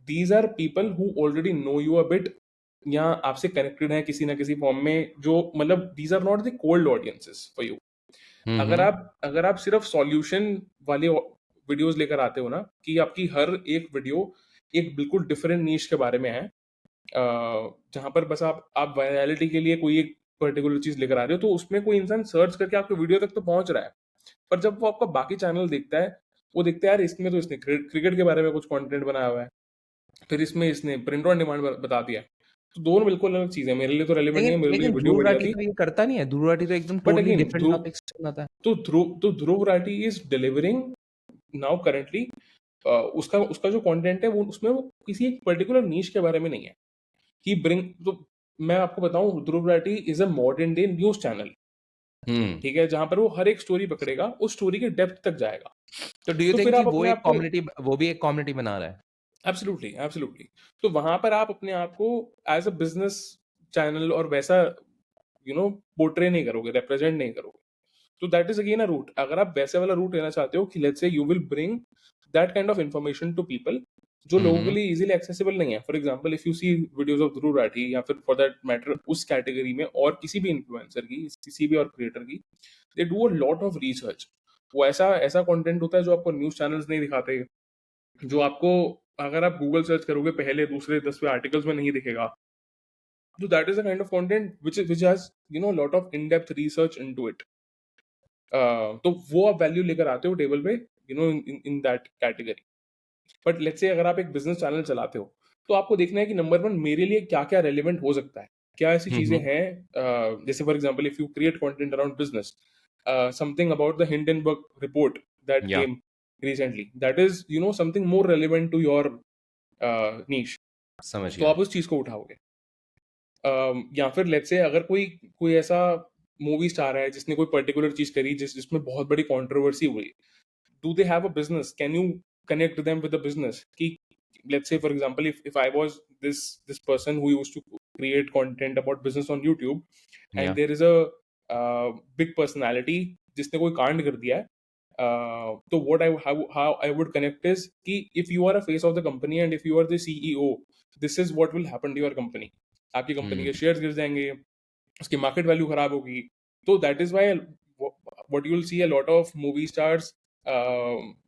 these are people who already know you a bit, या आपसे कनेक्टेड है किसी ना किसी फॉर्म में, जो मतलब these are not the cold audiences for you. Hmm. अगर आप सिर्फ सॉल्यूशन वाले वीडियोस लेकर आते हो ना, कि आपकी हर एक वीडियो एक बिल्कुल डिफरेंट नीश के बारे में है, जहां पर बस आप वायरलिटी के लिए कोई एक पर्टिकुलर चीज लेकर आ रहे हो, तो उसमें कोई इंसान सर्च करके आपके वीडियो तक तो पहुंच रहा है, पर जब वो आपका बाकी चैनल देखता है, वो देखता है यार इसमें तो इसने क्रिकेट के बारे में कुछ कंटेंट बनाया हुआ है, फिर इसमें इसने प्रिंट ऑन डिमांड बता दिया, तो दोनों बिल्कुल अलग चीज है, मेरे लिए तो रेलिवेंट नहीं लेकिन है, मेरे लिए लेकिन वीडियो ध्रुव बढ़िया राठी थी। तो ये करता नहीं है। ध्रुव राठी तो एकदम but totally again different Dhruv topics बनाता है। Dhruv Rathee is delivering now currently, उसका उसका जो कंटेंट है वो उसमें वो किसी एक पर्टिकुलर नीश के बारे में नहीं है। ही ब्रिंग तो मैं आपको बताऊं, Dhruv Rathee is a modern day news channel, hmm. ठीक है, जहां पर वो हर एक स्टोरी पकड़ेगा, उस स्टोरी के डेप्थ तक जाएगा। तो डू यू तो थिंक फिर कि आप वो अपने एक आप को कम्युनिटी, वो भी एक कम्युनिटी बना रहा है? एब्सोल्युटली एब्सोल्युटली, तो वहां पर आप अपने आप को एज अ बिजनेस चैनल और वैसा पोर्ट्रे नहीं करोगे, रिप्रेजेंट नहीं करोगे। तो that is again a route, अगर आप वैसे वाला रूट लेना चाहते हो कि let's say you will bring that kind of information to people जो लोगों के हम्म। लिए इजीली एक्सेसिबल नहीं है। For example if you see videos of Dhruv Rathee, या फिर फॉर दैट मैटर उस कैटेगरी में और किसी भी इन्फ्लुएंसर की, किसी भी और क्रिएटर की, they do a lot of research. वो ऐसा ऐसा कंटेंट होता है जो आपको न्यूज चैनल्स नहीं दिखाते, जो आपको अगर आप गूगल सर्च करोगे पहले दूसरे 10वें आर्टिकल्स में नहीं दिखेगा। तो that is a kind of content which has lot of in depth research into it। तो वो आप वैल्यू लेकर आते हो टेबल पे, in that category. But let's say अगर आप एक बिजनेस चैनल चलाते हो, तो आपको देखना है कि नंबर वन मेरे लिए क्या क्या रेलिवेंट हो सकता है, क्या ऐसी चीजें हम्म। हैं, जैसे for example if you create content around business, something about the Hindenburg report that या केम recently, that is something more relevant to your niche, समझ तो गया। आप उस चीज को उठाओगे। या फिर लेट्स से अगर कोई कोई ऐसा मूवी स्टार है जिसने कोई पर्टिकुलर चीज करी जिसमें बहुत बड़ी कंट्रोवर्सी हुई, do they have a business, can you connect them with a business ki, let's say for example if I was this person who used to create content about business on YouTube, या and there is a big personality जिसने कोई कांड कर दिया है, तो what how I would connect is कि if you are a face of the company and if you are the CEO, this is what will happen to your company। आपकी कंपनी के हम्म। शेयर्स गिर जाएंगे, उसकी मार्केट वैल्यू खराब होगी। तो that is why what you will see a lot of movie stars,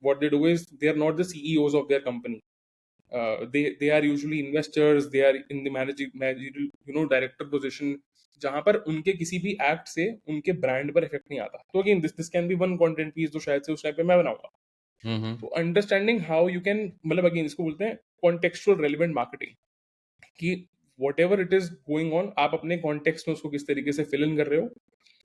what they do is they are not the CEOs of their company, they are usually investors, they are in the managerial director position, जहां पर उनके किसी भी एक्ट से उनके ब्रांड पर इफेक्ट नहीं आता। तो again this can be one content piece जो शायद से उस टाइम पे मैं बनाऊंगा। हम्म। तो अंडरस्टैंडिंग हाउ यू कैन, मतलब अगेन इसको बोलते हैं कॉन्टेक्चुअल रेलिवेंट मार्केटिंग, कि what ever it is going on आप अपने कॉन्टेक्स्ट में उसको किस तरीके से फिल इन कर रहे हो,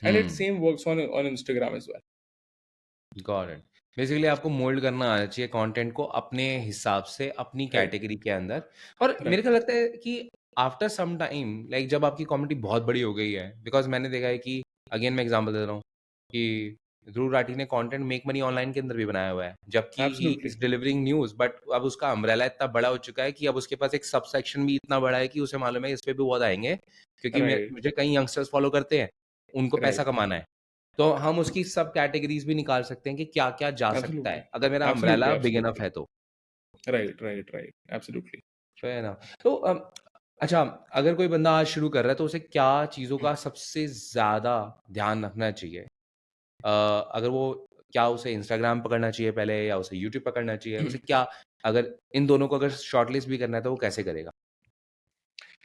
and it hmm. Same works on Instagram as well. Got it. Basically आपको मोल्ड करना आना चाहिए कंटेंट को अपने हिसाब से, अपनी राइट कैटेगरी के अंदर। और मेरे राइट को लगता है कि आफ्टर सम टाइम, लाइक जब आपकी कॉमेडी बहुत बड़ी हो गई है, बिकॉज मैंने देखा है कि, अगेन मैं एग्जांपल दे रहा हूँ कि ध्रुव राठी ने कंटेंट मेक मनी ऑनलाइन के अंदर भी बनाया हुआ है, जबकि he absolutely is delivering news, but अब उसका अम्ब्रेला इतना बड़ा हो चुका है कि अब उसके पास एक सब सेक्शन भी इतना बड़ा है कि उसे मालूम है इस पे भी बहुत आएंगे, क्योंकि राइट मुझे कई यंगस्टर्स फॉलो करते हैं, उनको पैसा राइट कमाना है। तो हम उसकी सब कैटेगरीज भी निकाल सकते हैं कि क्या क्या जा सकता एब्सोल्युटली है, अगर मेरा absolutely umbrella big enough absolutely है तो। Right right right absolutely. Fair enough. तो अच्छा, अगर कोई बंदा आज शुरू कर रहा है तो उसे क्या चीज़ों का सबसे ज़्यादा ध्यान रखना चाहिए? अगर वो, क्या उसे इंस्टाग्राम पकड़ना चाहिए पहले, या उसे यूट्यूब पकड़ना चाहिए? उसे क्या, अगर इन दोनों को अगर शॉर्टलिस्ट भी करना है तो वो कैसे करेगा?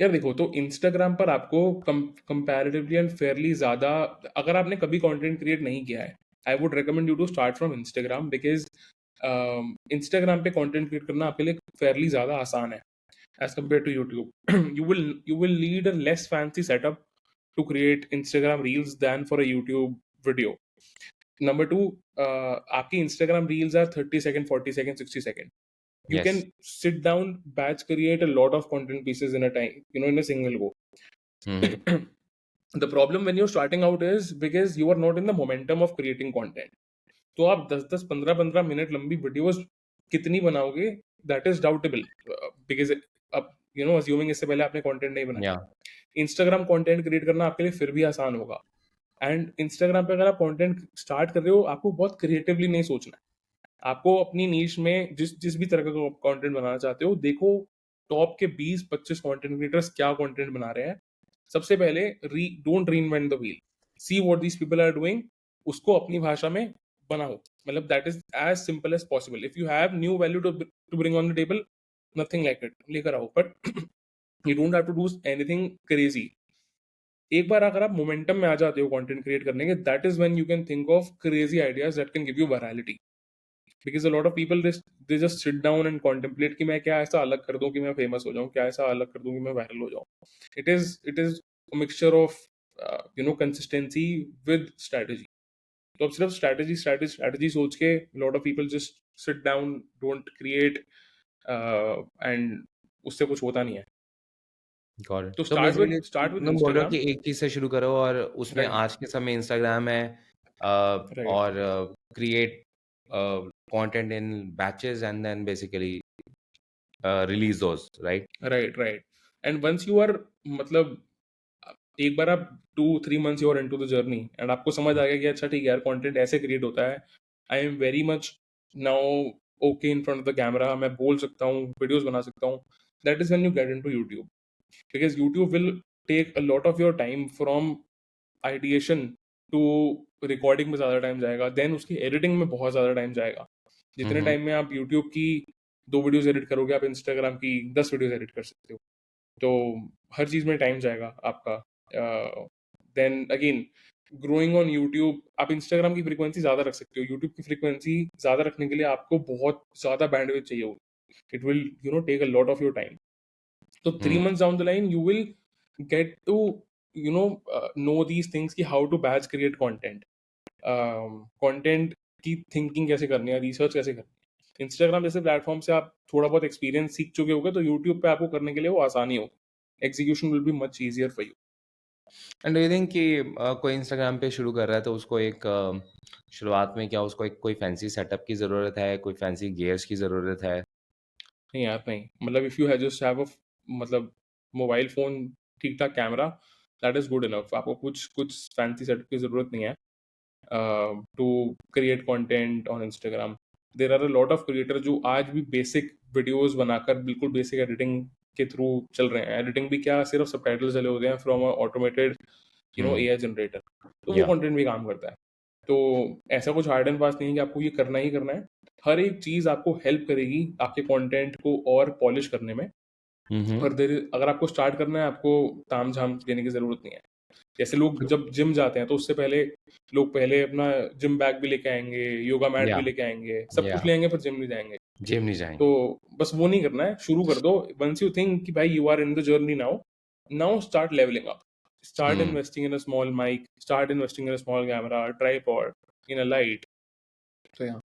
यार देखो, तो इंस्टाग्राम पर आपको कंपैरेटिवली एंड फेयरली ज्यादा, अगर आपने कभी कंटेंट क्रिएट नहीं किया है, I would recommend you to start from Instagram, because Instagram पे कंटेंट क्रिएट करना आपके लिए फेयरली ज्यादा आसान है as compared to YouTube। you will need a less fancy setup to create Instagram reels than for a YouTube video। Number 2, आपकी Instagram reels are 30 second, 40 second, 60 second. You can Yes. sit down, batch create a lot of content pieces in a time, in a single go. Mm-hmm. The problem when you're starting out is because you are not in the momentum of creating content. तो आप 10-10, 15-15 मिनट लंबी वीडियोस कितनी बनाओगे, दैट इज डाउटेबल, बिकॉज अब अज्यूमिंग इससे पहले आपने कंटेंट नहीं बनाया. Yeah. इंस्टाग्राम कंटेंट क्रिएट करना आपके लिए फिर भी आसान होगा. एंड इंस्टाग्राम पे अगर आप कंटेंट स्टार्ट कर रहे हो, आपको बहुत क्रिएटिवली नहीं सोचना है. आपको अपनी नीश में जिस जिस भी तरह का कंटेंट बनाना चाहते हो, देखो टॉप के 20-25 कंटेंट क्रिएटर्स क्या कंटेंट बना रहे हैं. सबसे पहले don't reinvent the wheel. See what these people are doing, उसको अपनी भाषा में बनाओ. मतलब that is as simple as possible. If you have new value to bring on the table, nothing like it, लेकर आओ. But you don't have to do anything crazy. एक बार अगर आप मोमेंटम में आ जाते हो कंटेंट क्रिएट करने के, that is when you can think of crazy ideas that can give you virality. Because a lot of people they just sit down and contemplate कि मैं क्या ऐसा अलग कर दूं कि मैं फेमस हो जाऊं, क्या ऐसा अलग कर दूं कि मैं वायरल हो जाऊं. It is mixture of consistency with strategy. तो अब सिर्फ स्ट्रेटजी सोच के lot of people just sit down, don't create, and उससे कुछ होता नहीं है. Got it. तो तो बेसिकली स्टार्ट विद तुम बोल रहे हो इंस्टाग्राम. कि एक चीज़ से शुरू करो और उसमें राइट. आज के समय इंस्टाग्राम है, राइट. और create content in batches and then basically release those, right? Right. Right. And once you are, मतलब एक बार आप 2-3 months you are into the journey and आपको समझ आ गया कि अच्छा ठीक है यार, कंटेंट ऐसे क्रिएट होता है. I am very much now okay in front of the camera, मैं बोल सकता हूँ, वीडियोस बना सकता हूँ. That is when you get into YouTube. Because YouTube will take a lot of your time from ideation to recording में ज़्यादा टाइम जाएगा, देन उसकी एडिटिंग में बहुत ज़्यादा टाइम जाएगा. जितने हम्म। टाइम में आप यूट्यूब की 2 वीडियोस एडिट करोगे, आप इंस्टाग्राम की 10 वीडियोस एडिट कर सकते हो. तो हर चीज़ में टाइम जाएगा आपका. Then again, growing on YouTube, आप इंस्टाग्राम की फ्रीक्वेंसी ज़्यादा रख सकते हो. यूट्यूब की फ्रीक्वेंसी ज़्यादा रखने के लिए आपको बहुत ज़्यादा बैंडविड्थ चाहिए होगी. It will take a lot of your time. तो 3 months down the line you will get to know these things कि how to batch create content. Content की थिंकिंग कैसे करनी है, रिसर्च कैसे करनी है. इंस्टाग्राम जैसे प्लेटफॉर्म से आप थोड़ा बहुत एक्सपीरियंस सीख चुके होगे, तो यूट्यूब पे आपको करने के लिए वो आसानी होगी. Execution will be much easier for you. And do you think कि कोई इंस्टाग्राम पे शुरू कर रहा है तो उसको एक शुरुआत में क्या उसको एक कोई फैंसी सेटअप की ज़रूरत है, कोई फैंसी गियर्स की ज़रूरत है? नहीं यार, नहीं. मतलब if you have just have a, मतलब मोबाइल फोन, ठीक ठाक camera, that is good enough. आपको कुछ कुछ फैंसी सेटअप की जरूरत नहीं है to create content on Instagram. There are a lot of creator जो आज भी बेसिक वीडियोस बनाकर बिल्कुल बेसिक एडिटिंग के थ्रू चल रहे हैं. एडिटिंग भी क्या, सिर्फ सबटाइटल्स चले होते हैं from automated hmm. AI generator. तो वो या। कंटेंट भी काम करता है. तो ऐसा कुछ हार्ड एंड फास्ट नहीं है कि आपको ये करना ही करना है. हर एक चीज आपको हेल्प करेगी आपके कंटेंट को और पॉलिश करने में. हम्म। और अगर आपको स्टार्ट करना है, आपको ताम झाम देने की जरूरत नहीं है. जैसे लोग जब जिम जाते हैं तो उससे पहले लोग पहले अपना जिम बैग भी लेके आएंगे, योगा मैट या। भी लेके आएंगे, सब या। कुछ ले आएंगे, पर जिम नहीं जाएंगे. जिम नहीं तो जाएंगे। बस वो नहीं करना है, शुरू कर दो. वंस यू थिंक कि भाई you are in the journey now, now start levelling up. Start hmm. Investing in a small mic, start investing in a small camera, tripod, in a light. तो yeah.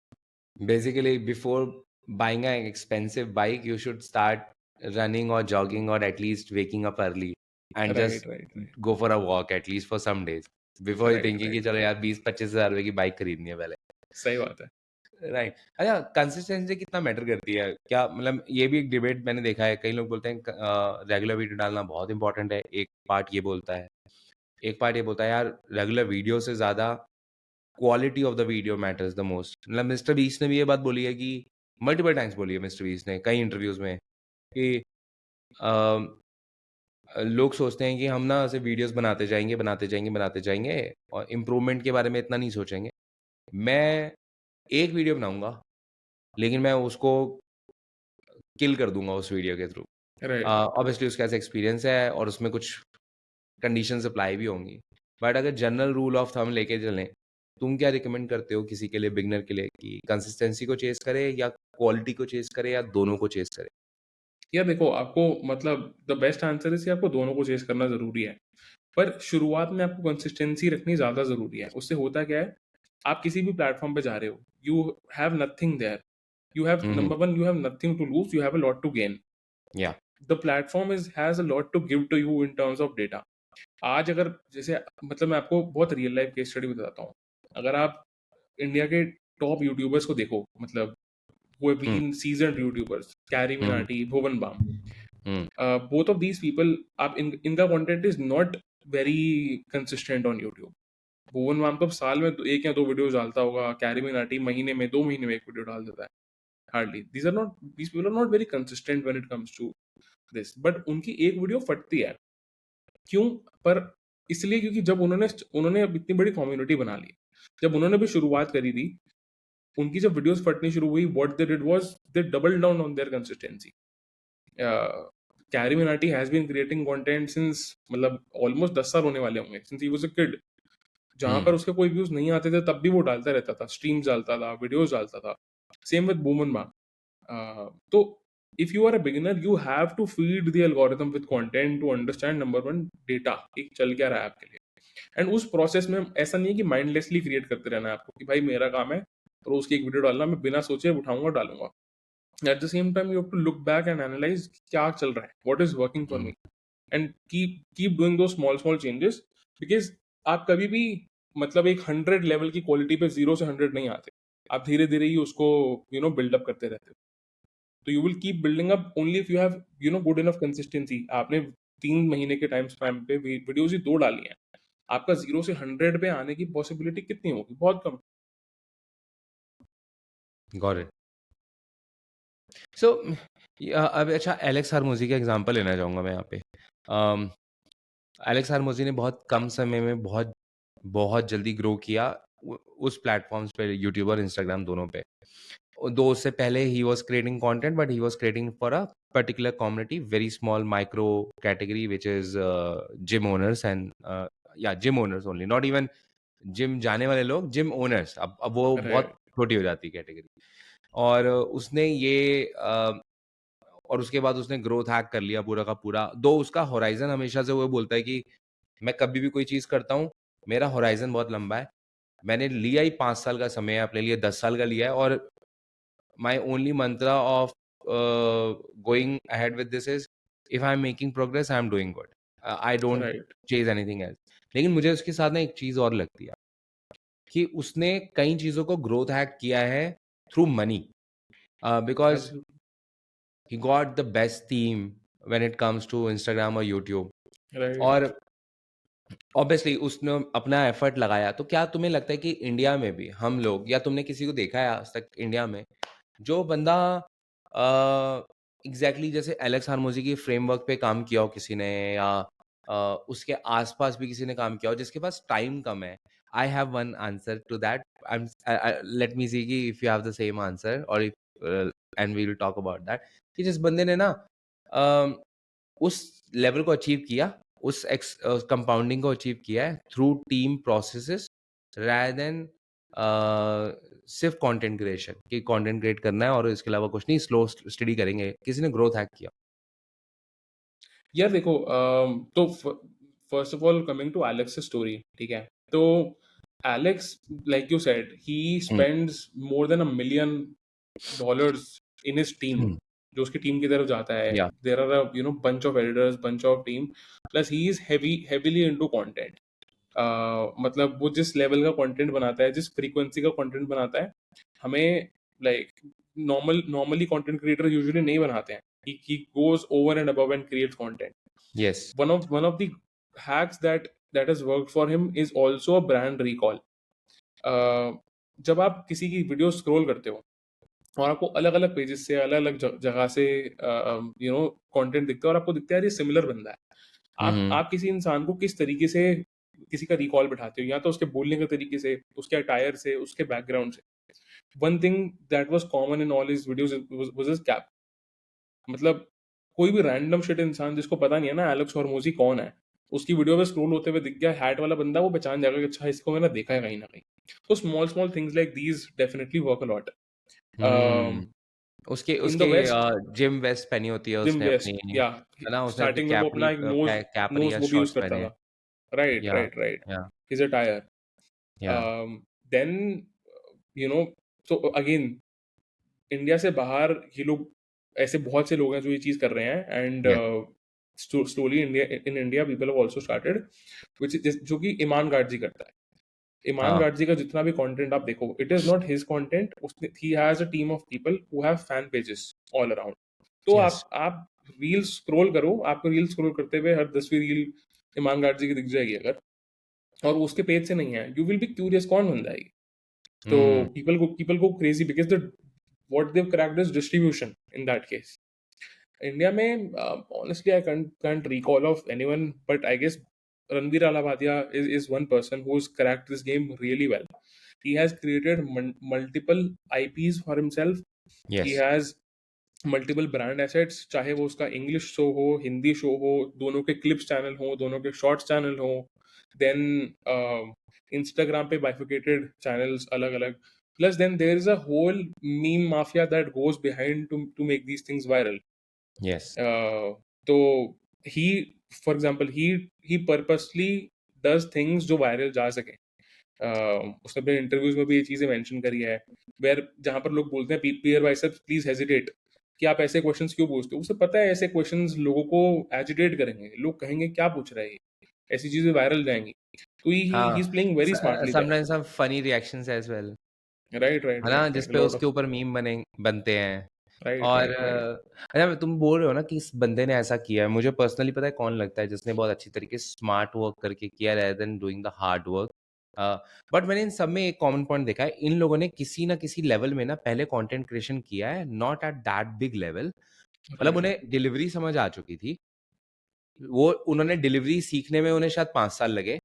Basically, before buying an expensive bike, you should start running or jogging or at least waking up early and Right, just right, right. go for a walk at least for some days before you Right, thinking right. कि चलो यार 20-25 हज़ार रुपए की बाइक खरीदनी है पहले। सही बात है. राइट। अच्छा, कंसिस्टेंसी कितना मैटर करती है? क्या मतलब ये भी एक डिबेट मैंने देखा है, कई लोग बोलते हैं रेगुलर वीडियो डालना बहुत इंपॉर्टेंट है, एक पार्ट ये बोलता है, एक पार्ट ये बोलता है यार रेगुलर वीडियो से ज़्यादा quality of the video matters the most. मतलब मिस्टर बीस्ट ने भी ये बात बोली है कि मल्टीपल टाइम्स बोली है मिस्टर बीस्ट ने कई इंटरव्यूज में कि लोग सोचते हैं कि हम ना ऐसे वीडियोस बनाते जाएंगे बनाते जाएंगे बनाते जाएंगे और इम्प्रूवमेंट के बारे में इतना नहीं सोचेंगे। मैं एक वीडियो बनाऊंगा लेकिन मैं उसको किल कर दूंगा उस वीडियो के थ्रू। राइट. ऑब्वियसली उसका ऐसा एक्सपीरियंस है और उसमें कुछ कंडीशंस अप्लाई भी होंगी। बट अगर जनरल रूल ऑफ थंब लेके चलें, तुम क्या रिकमेंड करते हो किसी के लिए, बिगिनर के लिए, कि कंसिस्टेंसी को चेज़ करे या क्वालिटी को चेज़ करे या दोनों को चेज़ करे? या देखो, आपको मतलब द बेस्ट आंसर है कि आपको दोनों को चेस करना जरूरी है. पर शुरुआत में आपको कंसिस्टेंसी रखनी ज़्यादा ज़रूरी है. उससे होता क्या है आप किसी भी प्लेटफॉर्म पे जा रहे हो, you have nothing there, you have Mhm. Number one, you have nothing to lose, you have a lot to gain. Yeah. The platform is has a lot to give to you in terms of data. आज अगर जैसे मतलब मैं आपको बहुत रियल लाइफ केस स्टडी बताता हूँ. अगर आप इंडिया के टॉप यूट्यूबर्स को देखो, मतलब who have Hmm. been seasoned YouTubers, Carrie Mhm. Minati, Bhuvan Bam. Hmm. Both of these people, आप इनका content is not very consistent on YouTube. Bhuvan Bam तो साल में एक या दो वीडियोस डालता होगा. कैरी मिनाटी महीने में 2 महीने में एक वीडियो डाल देता है. Hardly. These people are not very consistent when it comes to this. But उनकी एक वीडियो फटती है. क्यों? पर इसलिए क्योंकि जब उन्होंने उन्होंने अब इतनी बड़ी कम्युनिटी बना ली, जब उन्होंने भी शुरुआत करी थी, उनकी जब वीडियोस फटनी शुरू हुई, what they did was they double down on their consistency. Carry Minati has been creating content since, मतलब ऑलमोस्ट 10 साल होने वाले होंगे, since he was a kid. जहां Hmm. पर उसके कोई व्यूज नहीं आते थे तब भी वो डालता रहता था, स्ट्रीम्स डालता था, वीडियोस डालता था. सेम विद बूमन मा. तो if you are a beginner, you have to feed the algorithm with content to understand number one data, एक चल क्या रहा है आपके लिए. एंड उस प्रोसेस में ऐसा नहीं है कि माइंडलेसली क्रिएट करते रहना है आपको कि भाई मेरा काम है रोज की एक वीडियो डालना, मैं बिना सोचे उठाऊंगा डालूंगा. At the same time you have to look back and analyse क्या चल रहा है, what is working for Hmm. Me, and keep doing those small small changes. Because आप कभी भी मतलब एक 100 लेवल की क्वालिटी पे 0 से 100 नहीं आते. आप धीरे धीरे ही उसको बिल्डअप करते रहते हो. तो you will keep building up only if you have good enough consistency. आपने 3 महीने के टाइम स्पैन पे वीडियोज ही 2 डाली हैं. आपका 0 से 100 पे आने की पॉसिबिलिटी कितनी होगी? बहुत कम. Got it. सो अब अच्छा एलेक्स हारमोजी का एग्जांपल लेना चाहूँगा मैं यहाँ पे. um, एलेक्स हारमोजी ने बहुत कम समय में बहुत बहुत जल्दी ग्रो किया उस प्लेटफॉर्म्स पे, यूट्यूब और इंस्टाग्राम दोनों पे. दो उससे पहले he was creating content, but he was creating for a particular community, very small micro category which is gym owners and yeah gym owners only, not even gym जाने वाले लोग, जिम ओनर्स. अब वो बहुत राइट. छोटी हो जाती है कैटेगरी. और उसने ये और उसके बाद उसने ग्रोथ हैक कर लिया पूरा का पूरा. दो उसका होराइजन हमेशा से वो बोलता है कि मैं कभी भी कोई चीज़ करता हूँ, मेरा होराइजन बहुत लंबा है. मैंने लिया ही 5 साल का समय है, अपने लिए 10 साल का लिया है. और my only Mantra of going ahead with this is if I am making progress I am doing good. I don't write. Chase anything else. लेकिन मुझे उसके साथ ना एक चीज़ और लगती है कि उसने कई चीज़ों को ग्रोथ हैक किया है through money, because absolutely. he got the best team when it comes to Instagram और YouTube. राइट. और ऑब्वियसली उसने अपना एफर्ट लगाया. तो क्या तुम्हें लगता है कि इंडिया में भी हम लोग, या तुमने किसी को देखा है आज तक इंडिया में जो बंदा एग्जैक्टली जैसे एलेक्स हारमोजी की फ्रेमवर्क पे काम किया हो किसी ने, या उसके आसपास भी किसी ने काम किया हो, जिसके पास टाइम कम है? I have one answer to that. Let me see कि if you have the same answer, और if and we will talk about that. कि जिस बंदे ने ना अ, उस लेवल को अचीव किया, उस कंपाउंडिंग को अचीव किया है through team processes rather than सिर्फ कंटेंट क्रिएशन, कि कंटेंट क्रिएट करना है और इसके अलावा कुछ नहीं, स्लो स्टडी करेंगे. किसी ने ग्रोथ हैक किया. यार देखो, तो first of all coming to Alex story, ठीक है. तो Alex, like you said, he hmm. Spends more than $1 million in his team. Hmm. जो उसकी टीम की तरफ जाता है, yeah. There are bunch of editors, bunch of team, plus he is heavily into content. मतलब वो जिस लेवल का कंटेंट बनाता है, जिस फ्रीक्वेंसी का कंटेंट बनाता है, हमें like normally content creator usually नहीं बनाते हैं. He goes over and above and creates content. Yes. One of the hacks that has worked for him is also a brand recall. जब आप किसी की वीडियो स्क्रॉल करते हो और आपको अलग अलग पेजेस से, अलग अलग जगह से कंटेंट दिखता है, और आपको दिखता है यार ये सिमिलर बंदा है, हम्म. आप किसी इंसान को किस तरीके से किसी का रिकॉल बिठाते हो, या तो उसके बोलने के तरीके से, उसके अटायर से, उसके बैकग्राउंड से. One thing that was common in all his videos was his cap. मतलब कोई भी रैंडम शिट इंसान जिसको पता नहीं है ना एलेक्स हॉर्मोजी कौन है, उसकी वीडियो पे स्क्रॉल होते हुए दिख गया हैट वाला बंदा, वो पहचान जाएगा कि अच्छा इसको मैंने देखा है कहीं ना कहीं. तो small small things like these definitely work a lot. Hmm. उसके इन द उसके वेस्ट, जिम वेस्ट पहनी होती है जिम उसने अपनी, वेस्ट, या है ना? उसने अपनी स्टार्टिंग में वो अपना एक नोज कैपरी नोज या वो भी यूज शॉर्ट्स करता पहने हैं. था. Right, yeah. Right, right. Yeah. Is a tier. Yeah. then you know, so again, India से बाहर ये लोग, ऐसे बहुत से लोग हैं जो ये चीज कर रहे हैं, and Yes. Slowly India, in India people have also started, जो कि ईमान गार्जी करता है। ईमान हाँ. गार्जी का जितना भी कंटेंट आप देखो, it is not his content, उसने, he has a team of people who have fan pages all around. तो Yes. आप रील स्क्रॉल करो, आपको रील स्क्रॉल करते हुए हर 10वीं रील ईमान गार्जी की दिख जाएगी अगर, और वो उसके पेज से नहीं है, यू विल बी क्यूरियस कौन बंदा है ये? तो Hmm. people go crazy because the what they've cracked is distribution in that case. India में honestly I can't recall of anyone, but I guess Ranveer Alabhadia is one person who's cracked this game really well. He has created multiple IPs for himself. He Yes. has multiple brand assets, चाहे वो उसका इंग्लिश शो हो, हिंदी शो हो, दोनों के क्लिप्स चैनल हो, दोनों के शॉर्ट्स चैनल हो, देन इंस्टाग्राम पे बाइफिकेटेड चैनल्स अलग अलग, plus then there is a whole meme mafia that goes behind to make these things viral. Yes. तो he, for example, he purposely does things जो वायरल जा सके। उसने अपने इंटरव्यूज में भी ये चीजें मेंशन करी है, वेयर जहां पर लोग बोलते हैं पियर बाइसेप्स प्लीज हेजिटेट, कि आप ऐसे क्वेश्चंस क्यों पूछते हो, उसे पता है ऐसे क्वेश्चंस लोगों को एजिटेट करेंगे, लोग कहेंगे क्या पूछ रहे हैं ये? ऐसी चीजें वायरल जाएंगी। तो ही हाँ. Is playing very smartly there. Sometimes some funny reactions as well. Right right है ना, राइट राइट, जिसपे लॉट उसके ऑफ, ऊपर मीम बनते हैं। राइट और राइट राइट। अच्छा, तुम बोल रहे हो ना कि इस बंदे ने ऐसा किया है, मुझे पर्सनली पता है कौन लगता है जिसने बहुत अच्छी तरीके से स्मार्ट वर्क करके किया rather than doing the hard work. But मैंने इन सब में एक कॉमन पॉइंट देखा है, इन लोगों ने किसी ना किसी लेवल में ना पहले कंटेंट क्रिएशन किया है, not at that big level. मतलब राइट उन्हें डिलीवरी समझ आ चुकी थी, वो उन्होंने डिलीवरी सीखने में उन्हें शायद 5 साल लगे,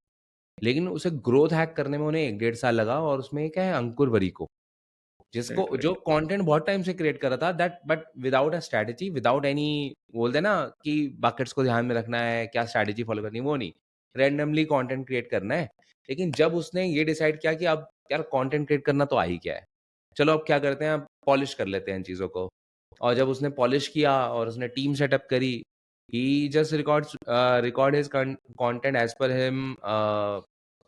लेकिन उसे ग्रोथ हैक करने में उन्हें 1 डेढ़ साल लगा। और उसमें क्या है, अंकुर वरीको, राइट जिसको जो राइट। कंटेंट बहुत टाइम से क्रिएट कर रहा था, that but without a strategy, without any, बोलते हैं ना कि बकेट्स को ध्यान में रखना है, क्या स्ट्रैटेजी फॉलो करनी है, वो नहीं, रैंडमली कंटेंट क्रिएट करना है। लेकिन जब उसने ये डिसाइड किया कि अब यार कंटेंट क्रिएट करना तो आ ही क्या है, चलो अब क्या करते हैं, अब पॉलिश कर लेते हैं इन चीज़ों को। और जब उसने पॉलिश किया और उसने टीम सेटअप करी, he just record his content as per him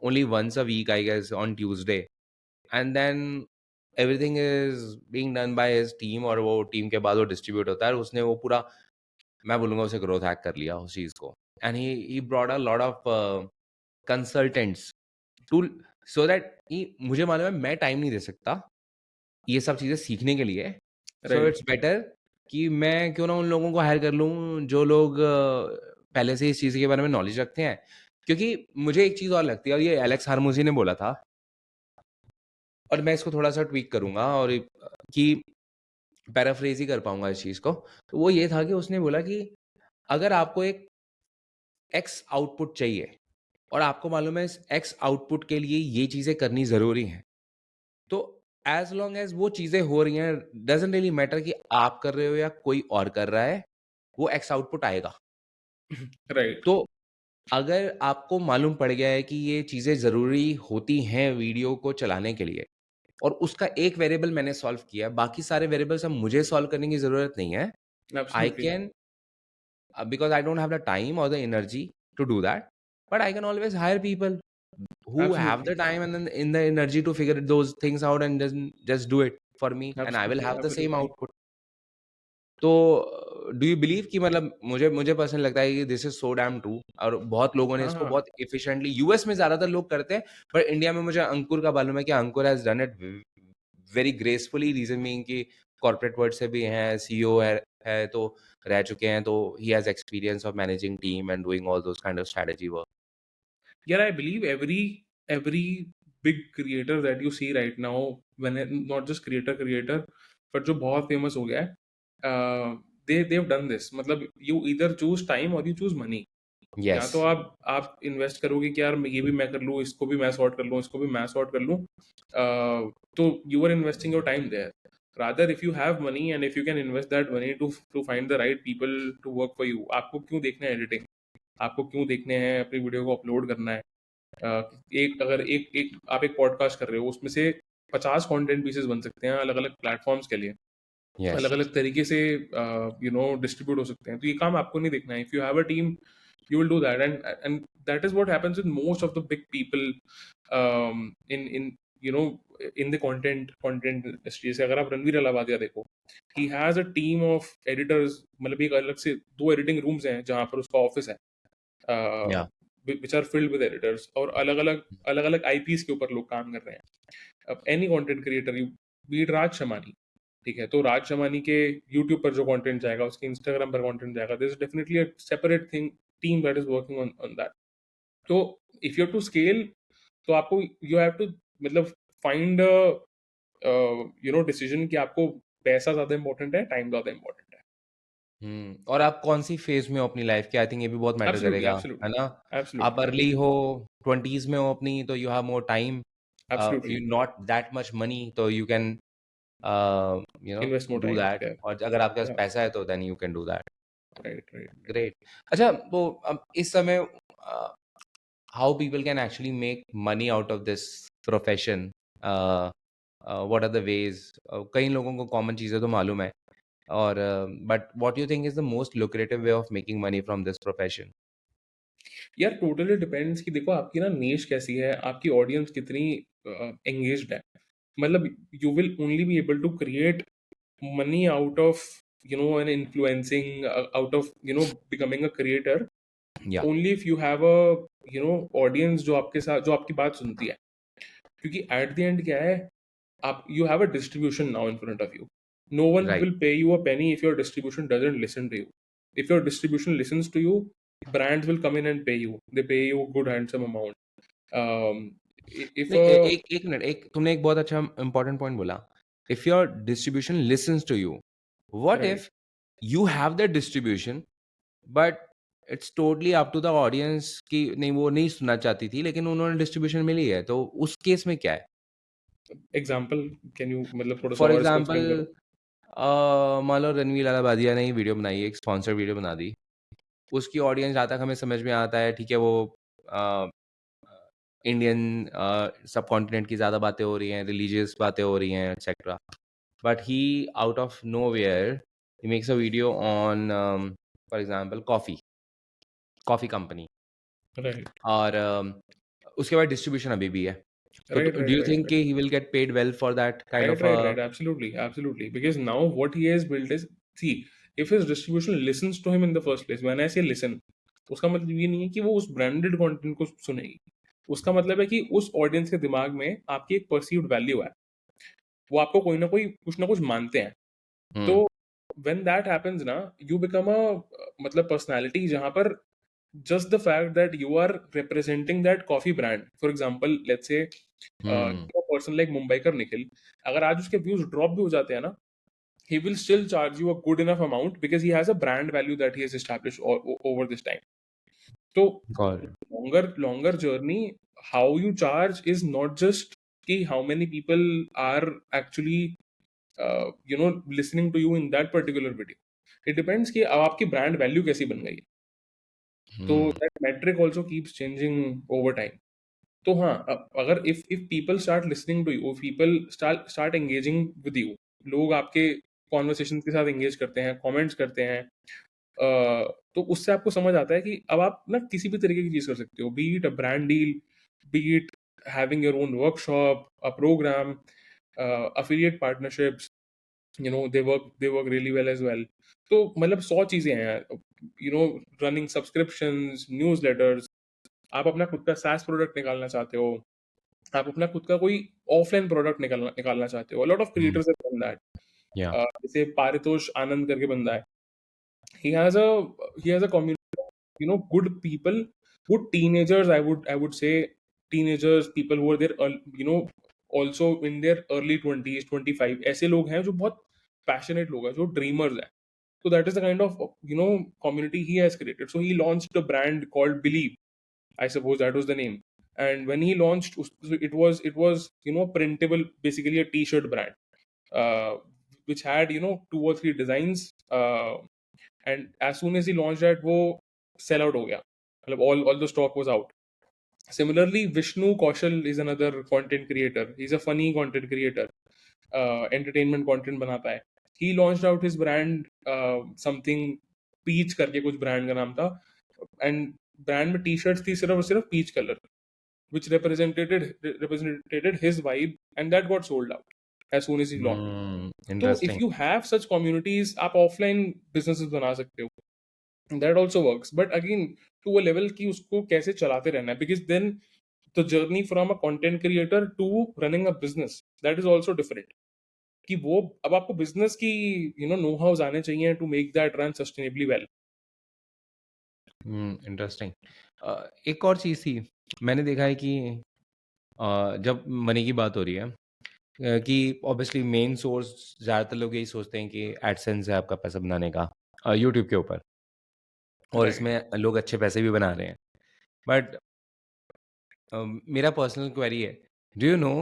only once a week, I guess on Tuesday, and then everything is being done by his team, और वो टीम के बाद वो डिस्ट्रीब्यूट होता है, और उसने वो पूरा, मैं बोलूंगा उसे ग्रोथ हैक कर लिया उस चीज को। And he brought a lot of consultants too, so that मुझे मालूम है मैं टाइम नहीं दे सकता ये सब चीजें सीखने के लिए, सो राइट। इट्स बेटर कि मैं क्यों ना उन लोगों को हायर कर लूं जो लोग पहले से इस चीज के बारे में नॉलेज रखते हैं। क्योंकि मुझे एक चीज और लगती है, और ये एलेक्स हार्मोजी ने बोला था, और मैं इसको थोड़ा सा ट्वीक करूंगा और कि पैराफ्रेज ही कर पाऊंगा इस चीज को। तो वो ये था कि उसने बोला कि अगर आपको एक एक्स आउटपुट चाहिए, और आपको मालूम है इस एक्स आउटपुट के लिए ये चीजें करनी जरूरी हैं, तो एज लॉन्ग एज वो चीजें हो रही हैं, डजेंट रियली मैटर कि आप कर रहे हो या कोई और कर रहा है, वो एक्स आउटपुट आएगा। राइट। तो अगर आपको मालूम पड़ गया है कि ये चीजें जरूरी होती हैं वीडियो को चलाने के लिए, और उसका एक वेरिएबल मैंने सॉल्व किया, बाकी सारे वेरिएबल्स अब मुझे सॉल्व करने की जरूरत नहीं है। I absolutely. Can, because I don't have the time or the energy to do that, but I can always hire people who have absolutely. the time and then in the energy to figure those things out, and just do it for me, and I will absolutely. have the same absolutely. output. तो डू यू बिलीव कि मतलब मुझे मुझे पर्सनली लगता है कि this is so damn true, और बहुत लोगों ने हाँ इसको हाँ। बहुत एफिशिएंटली, यूएस में ज्यादातर लोग करते हैं, बट इंडिया में मुझे अंकुर का मालूम है कि Ankur has done it very gracefully. Reason mean कि कॉर्पोरेट वर्ल्ड से भी हैं, सीईओ है तो रह चुके हैं, तो he has experience of managing team and doing all those kind of strategy work. Yeah, I believe every big creator that you see right now, when not just creator, but जो बहुत famous हो गया है, they've done this. मतलब you either choose time or you choose money. या यस। तो आप इन्वेस्ट करोगे कि यार ये भी मैं कर लूँ, इसको भी मैं सॉर्ट कर लूँ, इसको भी मैं सॉर्ट कर लूँ, तो you are investing your time there. rather if you have money and if you can invest that money to find the right people to work for you, आपको क्यों देखना है एडिटिंग, आपको क्यों देखने हैं अपनी वीडियो को अपलोड करना है। एक अगर एक एक आप एक पॉडकास्ट कर रहे हो, उसमें से 50 कंटेंट पीसेस बन सकते हैं अलग अलग प्लेटफॉर्म्स के लिए, यस। अलग अलग तरीके से डिस्ट्रीब्यूट हो सकते हैं। तो ये काम आपको नहीं देखना है। If you have a team, you will do that, and that is what happens with most of the big people, in you know, in the content industry. जैसे अगर आप रणवीर अलावादिया देखो, he has a team of editors, मतलब एक अलग से 2 एडिटिंग रूम्स हैं जहाँ पर उसका ऑफिस है, या which are filled with editors, और अलग-अलग आईपीस के ऊपर लोग काम कर रहे हैं. अब any content creator, you beat Raj Shamani, ठीक है, तो राज शमानी के यूट्यूब पर जो कंटेंट जाएगा, उसके इंस्टाग्राम पर कंटेंट जाएगा, this is definitely a separate thing, team that is working on that. तो if you have to scale, तो आपको यू हैव टू मतलब फाइंड डिसीजन कि आपको पैसा ज्यादा इंपॉर्टेंट है, टाइम ज्यादा इंपॉर्टेंट है. और आप कौन सी फेज में हो अपनी लाइफ के, आई थिंक ये भी बहुत मैटर एब्सोल्युटली, करेगा, है एब्सोल्युटली, ना? आप एब्सोल्युटली, अर्ली हो, 20s में हो अपनी, तो you have more time, absolutely. You not that much money, तो you can invest more do time. That, और अगर आपके पास या, पैसा है तो then you can do that. Right, right. Great. अच्छा, वो अब इस समय how people can actually make money out of this profession, what are the ways? कई लोगों को कॉमन चीज़ें तो मालूम है, और but what you think is the most lucrative way of making money from this profession? यार टोटली डिपेंड्स कि देखो आपकी ना नीश कैसी है, आपकी ऑडियंस कितनी एंगेज्ड है. मतलब you will only be able to create money out of an influencing, out of becoming a creator, या, only if you have a audience जो आपके साथ, जो आपकी बात सुनती है. क्योंकि at the end क्या है, आप you have a distribution now in front of you. No one right. will pay you a penny if your distribution doesn't listen to you. If your distribution listens to you, brands will come in and pay you. They pay you a good handsome amount. um, if नहीं, a एक मिनट, एक तुमने एक बहुत अच्छा इंपॉर्टेंट पॉइंट बोला. If your distribution listens to you, what right, if you have the distribution but it's totally up to the audience कि नहीं, वो नहीं सुनना चाहती थी लेकिन उन्होंने डिस्ट्रीब्यूशन मिली है, तो उस केस में क्या है? example, can you मतलब थोड़ा सा फॉर और इसको एग्जाम्पल, explain करो. मान लो रणवीर अलाबादिया ने ही वीडियो बनाई, एक स्पॉन्सर वीडियो बना दी, उसकी ऑडियंस जहाँ तक हमें समझ में आता है, ठीक है, वो इंडियन सब कॉन्टिनेंट की ज़्यादा बातें हो रही हैं, रिलीजियस बातें हो रही हैं, etcetera. But he out of nowhere he makes a video on for example coffee company, Right, और उसके बाद डिस्ट्रीब्यूशन अभी भी है. तो right, do right, you right, think right. कि he will get paid well for that kind Right, of? right, right. Absolutely, absolutely. Because now what he has built is, see, if his distribution listens to him in the first place, when I say listen, उसका मतलब ये नहीं है कि वो उस ब्रांडेड कंटेंट को सुनेगी. उसका मतलब है कि उस ऑडियंस के दिमाग में आपकी एक परसीव्ड वैल्यू है. वो आपको कोई ना कोई कुछ ना कुछ मानते हैं. तो when that happens ना, you become a मतलब पर्सनालिटी जहाँ पर just the fact that you are representing that coffee brand. For example, let's say a person like Mumbaikar Nikhil, अगर आज उसके व्यूज ड्रॉप भी हो जाते हैं ना, he will still charge you a good enough amount because he has a brand value that he has established over this time. So longer journey, how you charge is not just कि how many people are actually listening to you in that particular video. It depends कि अब आपकी brand value कैसी बन गई है. तो that metric also keeps changing over time. तो हाँ, अगर if people start listening to you, people start engaging with you, लोग आपके conversations के साथ engage करते हैं, comments करते हैं, तो उससे आपको समझ आता है कि अब आप ना किसी भी तरीके की चीज़ कर सकते हो, be it a brand deal, be it having your own workshop, a program, affiliate partnerships, they work really well as well. तो मतलब 100 चीज़ें हैं, running subscriptions, newsletters, आप अपना खुद का SaaS प्रोडक्ट निकालना चाहते हो, आप अपना खुद का कोई ऑफलाइन प्रोडक्ट निकालना निकालना चाहते हो. Lot of creators have done that. या, जैसे पारितोष आनंद करके बंदा है. He has a he has a community, good people, good teenagers, I would say teenagers, people who are there, also in their early 20s, 25, ऐसे लोग हैं जो बहुत पैशनेट लोग हैं, जो ड्रीमर्स हैं. So that is the kind of community he has created. So he launched a brand called Believe. I suppose that was the name. And when he launched, it was printable, basically a T-shirt brand, uh, which had 2 or 3 designs. And as soon as he launched that, वो sell out हो गया. मतलब all the stock was out. Similarly, Vishnu Kaushal is another content creator. He's a funny content creator. Entertainment content बनाता है. He launched out his brand, something Peach करके कुछ brand का नाम था, and brand में टी-शर्ट्स थी सिर्फ और सिर्फ peach colour. which represented his vibe, and that got sold out as soon as he launched. So if Interesting. you have such communities, आप offline businesses बना सकते हो. That also works. But again, to a level कि उसको कैसे चलाते रहना है, because then the journey from a content creator to running a business, that is also different. कि वो अब आपको business की know hows आने चाहिए to make that run sustainably well. Interesting. एक और चीज़ थी, मैंने देखा है कि जब मनी की बात हो रही है, कि ऑब्वियसली मेन सोर्स ज़्यादातर लोग यही सोचते हैं कि एडसेंस है आपका पैसा बनाने का, यूट्यूब के ऊपर, और Right. इसमें लोग अच्छे पैसे भी बना रहे हैं। बट मेरा पर्सनल क्वेरी है, do you know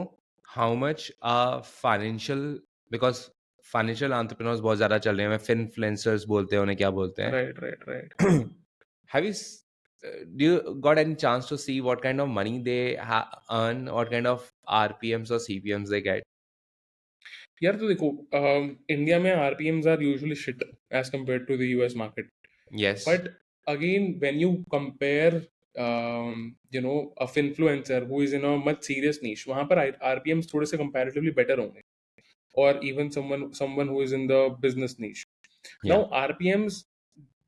how much financial, because financial entrepreneurs बहुत ज़्यादा चल रहे हैं, फिनफ्लुएंसर्स बोलते हैं उन्हें, क्या बोलते हैं? Right. Right. Right. Have you do you got any chance to see what kind of money they earn, what kind of RPMs or CPMs they get? यार तो देखो, इंडिया में RPMs are usually shit as compared to the US market. Yes. But again, when you compare, a influencer who is in a much serious niche, वहाँ पर RPMs थोड़े से comparatively better होंगे. Or even someone who is in the business niche. Now Yeah. RPMs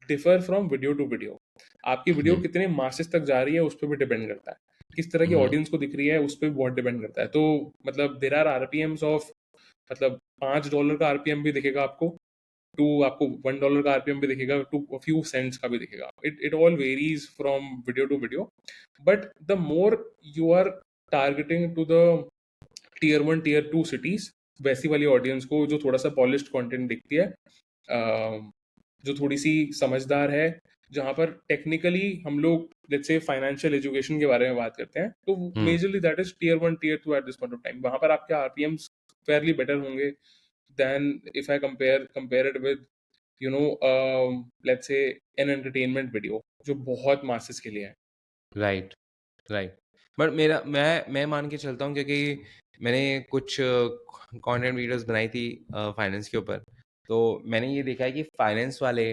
differ from video to video. आपकी वीडियो Hmm. कितने मासेस तक जा रही है उस पर भी डिपेंड करता है. किस तरह की Hmm. ऑडियंस को दिख रही है उस पर भी बहुत डिपेंड करता है. तो मतलब देर आर आरपीएम्स ऑफ, मतलब $5 का आरपीएम भी दिखेगा आपको, टू आपको $1 का आरपीएम भी दिखेगा, टू फ्यू सेंट्स का भी दिखेगा. It all varies from video to video. But the more you are targeting to the tier 1 tier 2 cities, वैसी वाली ऑडियंस को जो थोड़ा सा पॉलिश्ड कंटेंट दिखती है, जो थोड़ी सी समझदार है, जहाँ पर टेक्निकली हम लोग लेट्स से फाइनेंशियल एजुकेशन के बारे में बात करते हैं, तो Hmm. Majorly that is tier 1 tier 2 at this point of time. वहाँ पर आपके आरपीएम्स फेयरली बेटर होंगे then if I compare it with let's say an entertainment video जो बहुत masses के लिए है. Right, right. बट मेरा मैं मान के चलता हूँ, क्योंकि मैंने कुछ कंटेंट वीडियोस बनाई थी फाइनेंस के ऊपर, तो मैंने ये देखा है कि फाइनेंस वाले,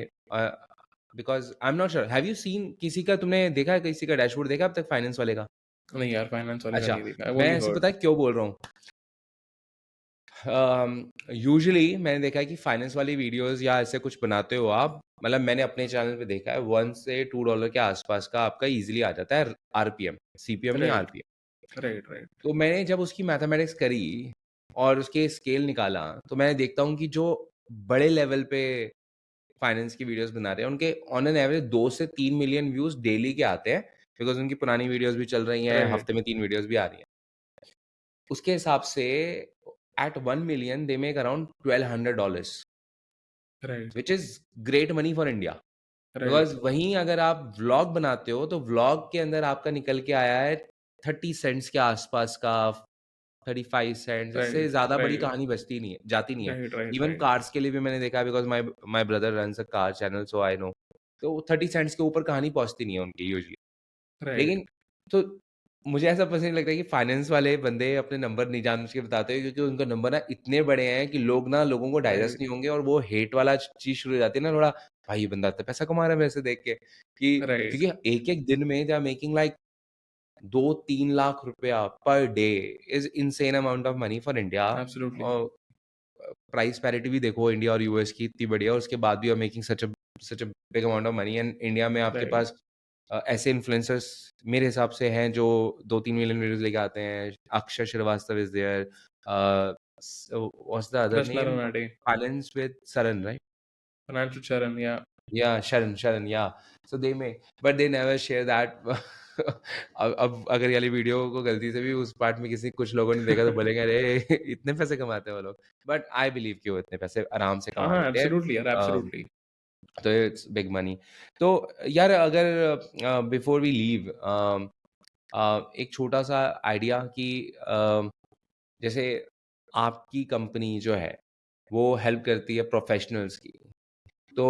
because I am not sure, have you seen किसी का, तुमने देखा है किसी का डैशबोर्ड देखा अब तक फाइनेंस वाले का? नहीं यार, फाइनेंस वाले का अच्छा, नहीं देखा, आई मैं ओनली ऐसे हर्ड. पता है क्यों बोल रहा हूँ? यूजुअली मैंने देखा है कि फाइनेंस वाली वीडियोस या ऐसे कुछ बनाते हो आप, मतलब मैंने अपने चैनल पे देखा है, $1 से $2 के आसपास का आपका इजीली आ जाता है आरपीएम, सीपीएम नहीं, राइट. आरपीएम। राइट. राइट. तो मैंने जब उसकी मैथमेटिक्स करी और उसके स्केल निकाला, तो मैंने देखता हूँ कि जो बड़े लेवल पे फाइनेंस की वीडियोस बना रहे हैं, उनके ऑन एन एवरेज 2 से 3 मिलियन व्यूज डेली के आते हैं, बिकॉज उनकी पुरानी वीडियोस भी चल रही हैं, राइट. हफ्ते में 3 वीडियोस भी आ रही हैं। उसके हिसाब से at 1 million they make around $1,200, right. Which is great money for India. Right. Because वहीं अगर आप व्लॉग बनाते हो, तो व्लॉग के अंदर आपका निकल के आया है 30 सेंट्स के आसपास का, 35 सेंट्स, इससे राइट. ज़्यादा बड़ी राइट. कहानी बचती नहीं है, जाती नहीं है। Right. Right. Even right. Cars के लिए भी मैंने देखा है, because my my brother runs a car channel, so I know. तो 30 सेंट्स के ऊपर कहानी पहुंचती नहीं है उनकी यूजुअली। राइट. लेकिन तो मुझे ऐसा पसंद नहीं लगता कि फाइनेंस वाले बंदे अपने नंबर नहीं जान के बताते हैं, क्योंकि उनके नंबर ना इतने बड़े हैं कि लोगों को डाइजेस्ट राइट. नहीं होंगे, और वो हेट वाला चीज शुरू हो जाती है ना थोड़ा, भाई ये बंदा इतना पैसा कमा रहा है मेरे से देख के, कि राइट. क्योंकि एक एक दिन में they are making like 2-3 lakh रुपया per day, is insane amount of money for India. Absolutely. और प्राइस पैरिटी भी देखो इंडिया और यूएस की इतनी बढ़िया, और उसके बाद भी are making such a big amount of money. And India में आपके राइट. पास ऐसे इन्फ्लुएंसर्स मेरे हिसाब से हैं जो 2-3 मिलियन व्यूज लेके आते हैं। Akshay Srivastava is there, what's the other Rachana name, Ranade. Finance with Saran, right? financial Charan, yeah. Yeah, Sharon, yeah. So they may, but they never share that. अब अगर ये वाली वीडियो को गलती से भी उस पार्ट में किसी कुछ लोगों ने देखा, तो बोलेंगे अरे इतने पैसे कमाते हैं वो लोग। बट आई बिलीव कि वो इतने पैसे आराम से हाँ कमा हाँ, लेते हैं। एब्सोल्युटली यार, अम, एब्सोल्युटली. तो इट्स बिग मनी। तो यार अगर बिफोर वी लीव, एक छोटा सा आइडिया कि जैसे आपकी कंपनी जो है वो हेल्प करती है प्रोफेशनल्स की, तो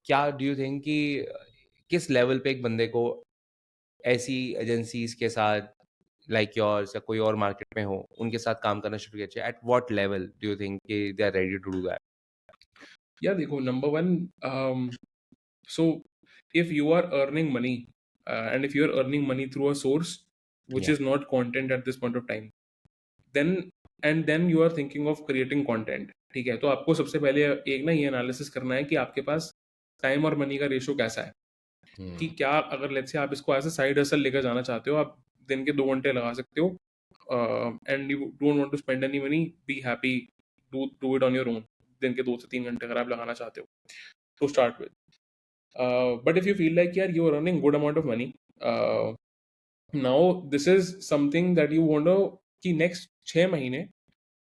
क्या डू यू थिंक कि किस लेवल पे एक बंदे को ऐसी एजेंसीज के साथ, लाइक योर्स या कोई और मार्केट में हो, उनके साथ काम करना शुरू किया चाहिए? At what level do you think कि they are ready to do that? यार देखो, number one, so if you are earning money, and if you are earning money through a source, which Yeah. is not content at this point of time, then then you are thinking of creating content. ठीक है, तो आपको सबसे पहले एक ना ये एनालिसिस करना है कि आपके पास टाइम और मनी का रेशियो कैसा है, कि Hmm. क्या अगर लेट्स से आप इसको एज अ साइड हसल लेकर जाना चाहते हो, आप दिन के 2 घंटे लगा सकते हो, and you don't want to spend any money, be happy, do it on your own, दिन के 2 से 3 घंटे अगर आप लगाना चाहते हो to start with. But if you feel like yeah, you are earning good amount of money, now this is something that you want to कि next 6 महीने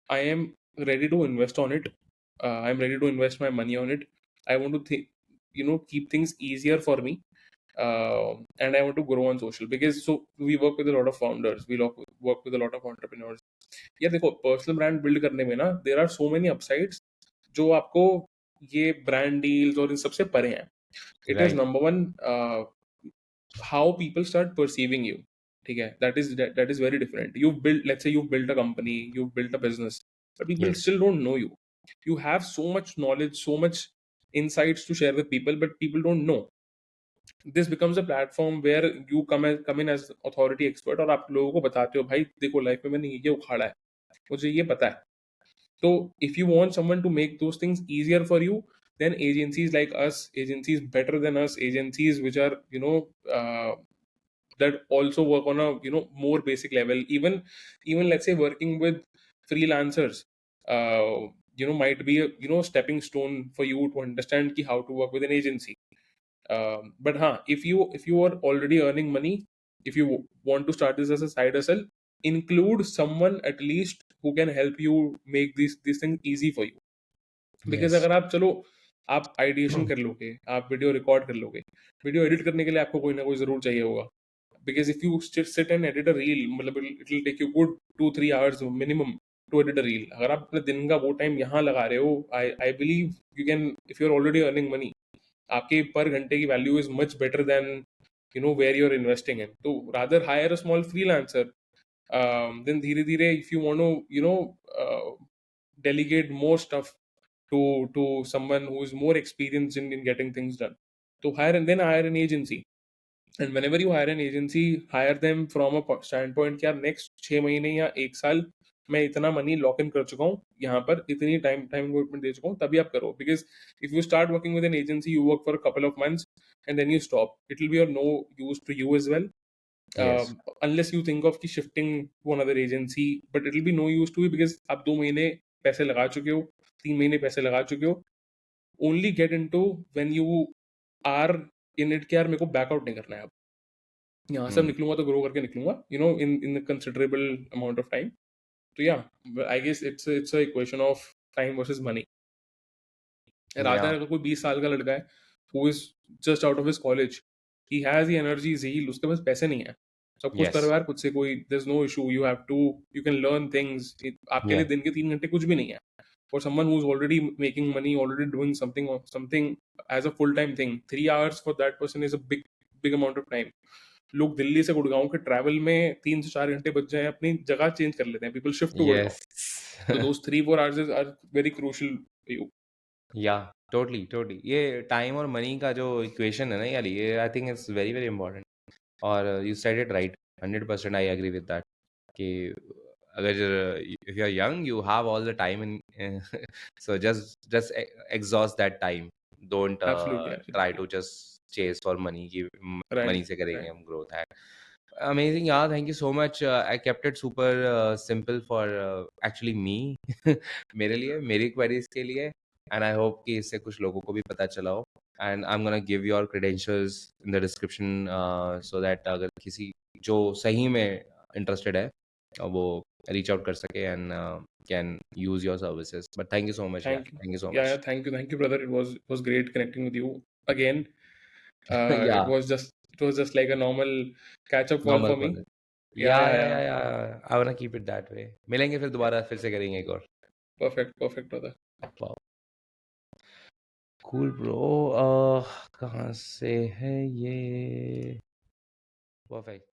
I am ready to invest on it. I'm ready to invest my money on it. I want to keep things easier for me. And I want to grow on social, because so we work with a lot of founders, we work with a lot of entrepreneurs. यार देखो, पर्सनल ब्रांड बिल्ड करने में ना there are so many upsides जो आपको ये ब्रांड डील्स और इन सबसे परे हैं. It is Right. number one, how people start perceiving you. ठीक है, that is very different. You've built, let's say you've built a company, you've built a business, but people Yes. still don't know you. You have so much knowledge, so much insights to share with people, but people don't know. This becomes a platform where you come in as authority expert, और आप लोगों को बताते हो भाई देखो लाइफ में मैंने ये उखाड़ा है, मुझे ये पता है. So if you want someone to make those things easier for you, then agencies like us, agencies better than us, agencies which are that also work on a more basic level, even let's say working with freelancers, might be a stepping stone for you to understand ki how to work with an agency. But if you are already earning money, if you want to start this as a side hustle, include someone at least who can help you make these things easy for you. Because Yes. अगर आप चलो आप आइडिएशन कर लोगे, आप वीडियो रिकॉर्ड कर लोगे, वीडियो एडिट करने के लिए आपको कोई ना कोई जरूर चाहिए होगा. Because if you sit and edit a reel, मतलब it will take you good 2-3 hours minimum to edit a reel. अगर आप अपने दिन का वो टाइम यहाँ लगा रहे हो, I I believe you can, if you are already earning money, आपके पर घंटे की value is much better than where you are investing in. तो rather hire a small freelancer, then धीरे धीरे if you want to delegate more stuff to someone who is more experienced in getting things done, to hire, and then hire an agency. And whenever you hire an agency, hire them from a standpoint कि यार next 6 महीने या 1 साल मैं इतना मनी लॉक इन कर चुका हूँ, यहाँ पर इतनी टाइम टाइम कमिटमेंट दे चुका हूँ, तभी आप करो. Because if you start working with an agency, you work for a couple of months and then you stop, it will be of no use to you as well. Yes. Unless you think of ki shifting to another agency, but it will be no use to you because आप 2 महीने पैसे लगा चुके हो, 3 महीने पैसे लगा चुके हो. Only get into when you are in it कि यार मेरे को बैकआउट नहीं करना है अब, यहाँ से अब Hmm. निकलूंगा तो ग्रो करके निकलूंगा, in a considerable amount of time. तो yeah, I guess it's a equation of time versus money. Radha Yeah. अगर कोई 20 साल का लड़का है who is just out of his college, he has the energy, zeal, उसके पास पैसे नहीं है, सब कुछ करो Yes. यार खुद से, कोई there's no issue, you can learn things. आपके लिए Yeah. दिन के 3 घंटे कुछ भी नहीं है. For someone who's already making money, already doing something as a full time thing, 3 hours for that person is a big amount of time. लोग दिल्ली से गुड़गांव के ट्रैवल में 3 से 4 घंटे बच जाए, अपनी जगह चेंज कर लेते हैं, people shift to Gurgaon. Yes. So those 3-4 hours are very crucial for you. या टोटली टोटली ये टाइम और मनी का जो इक्वेशन है ना यार, ये I think it's very very important. और you said it right, 100% I agree with that. कि अगर if you are young you have all the time in so just exhaust that time. Don't Absolutely, try absolutely. To just chase for money की Right, मनी से करेंगे right. हम ग्रोथ है. Amazing, yeah. Thank you so much. I kept it super simple for actually me, मेरे लिए, मेरी queries के लिए, and I hope कि इससे कुछ लोगों को भी पता चला हो. And I'm gonna give your credentials in the description so that अगर किसी जो सही में interested है वो reach out कर सके and can use your services. But thank you so much, yeah. Thank you. Thank you so Yeah, much. yeah, thank you, brother. It was great connecting with you again. Yeah, It was just like a normal catch up call normal for call. me. Yeah, Yeah, yeah, yeah, yeah. yeah, yeah. I wanna keep it that way. मिलेंगे फिर दोबारा फिर से करेंगे एक और. Perfect, perfect, brother. Wow. Cool bro. कहाँ से है ये? Perfect.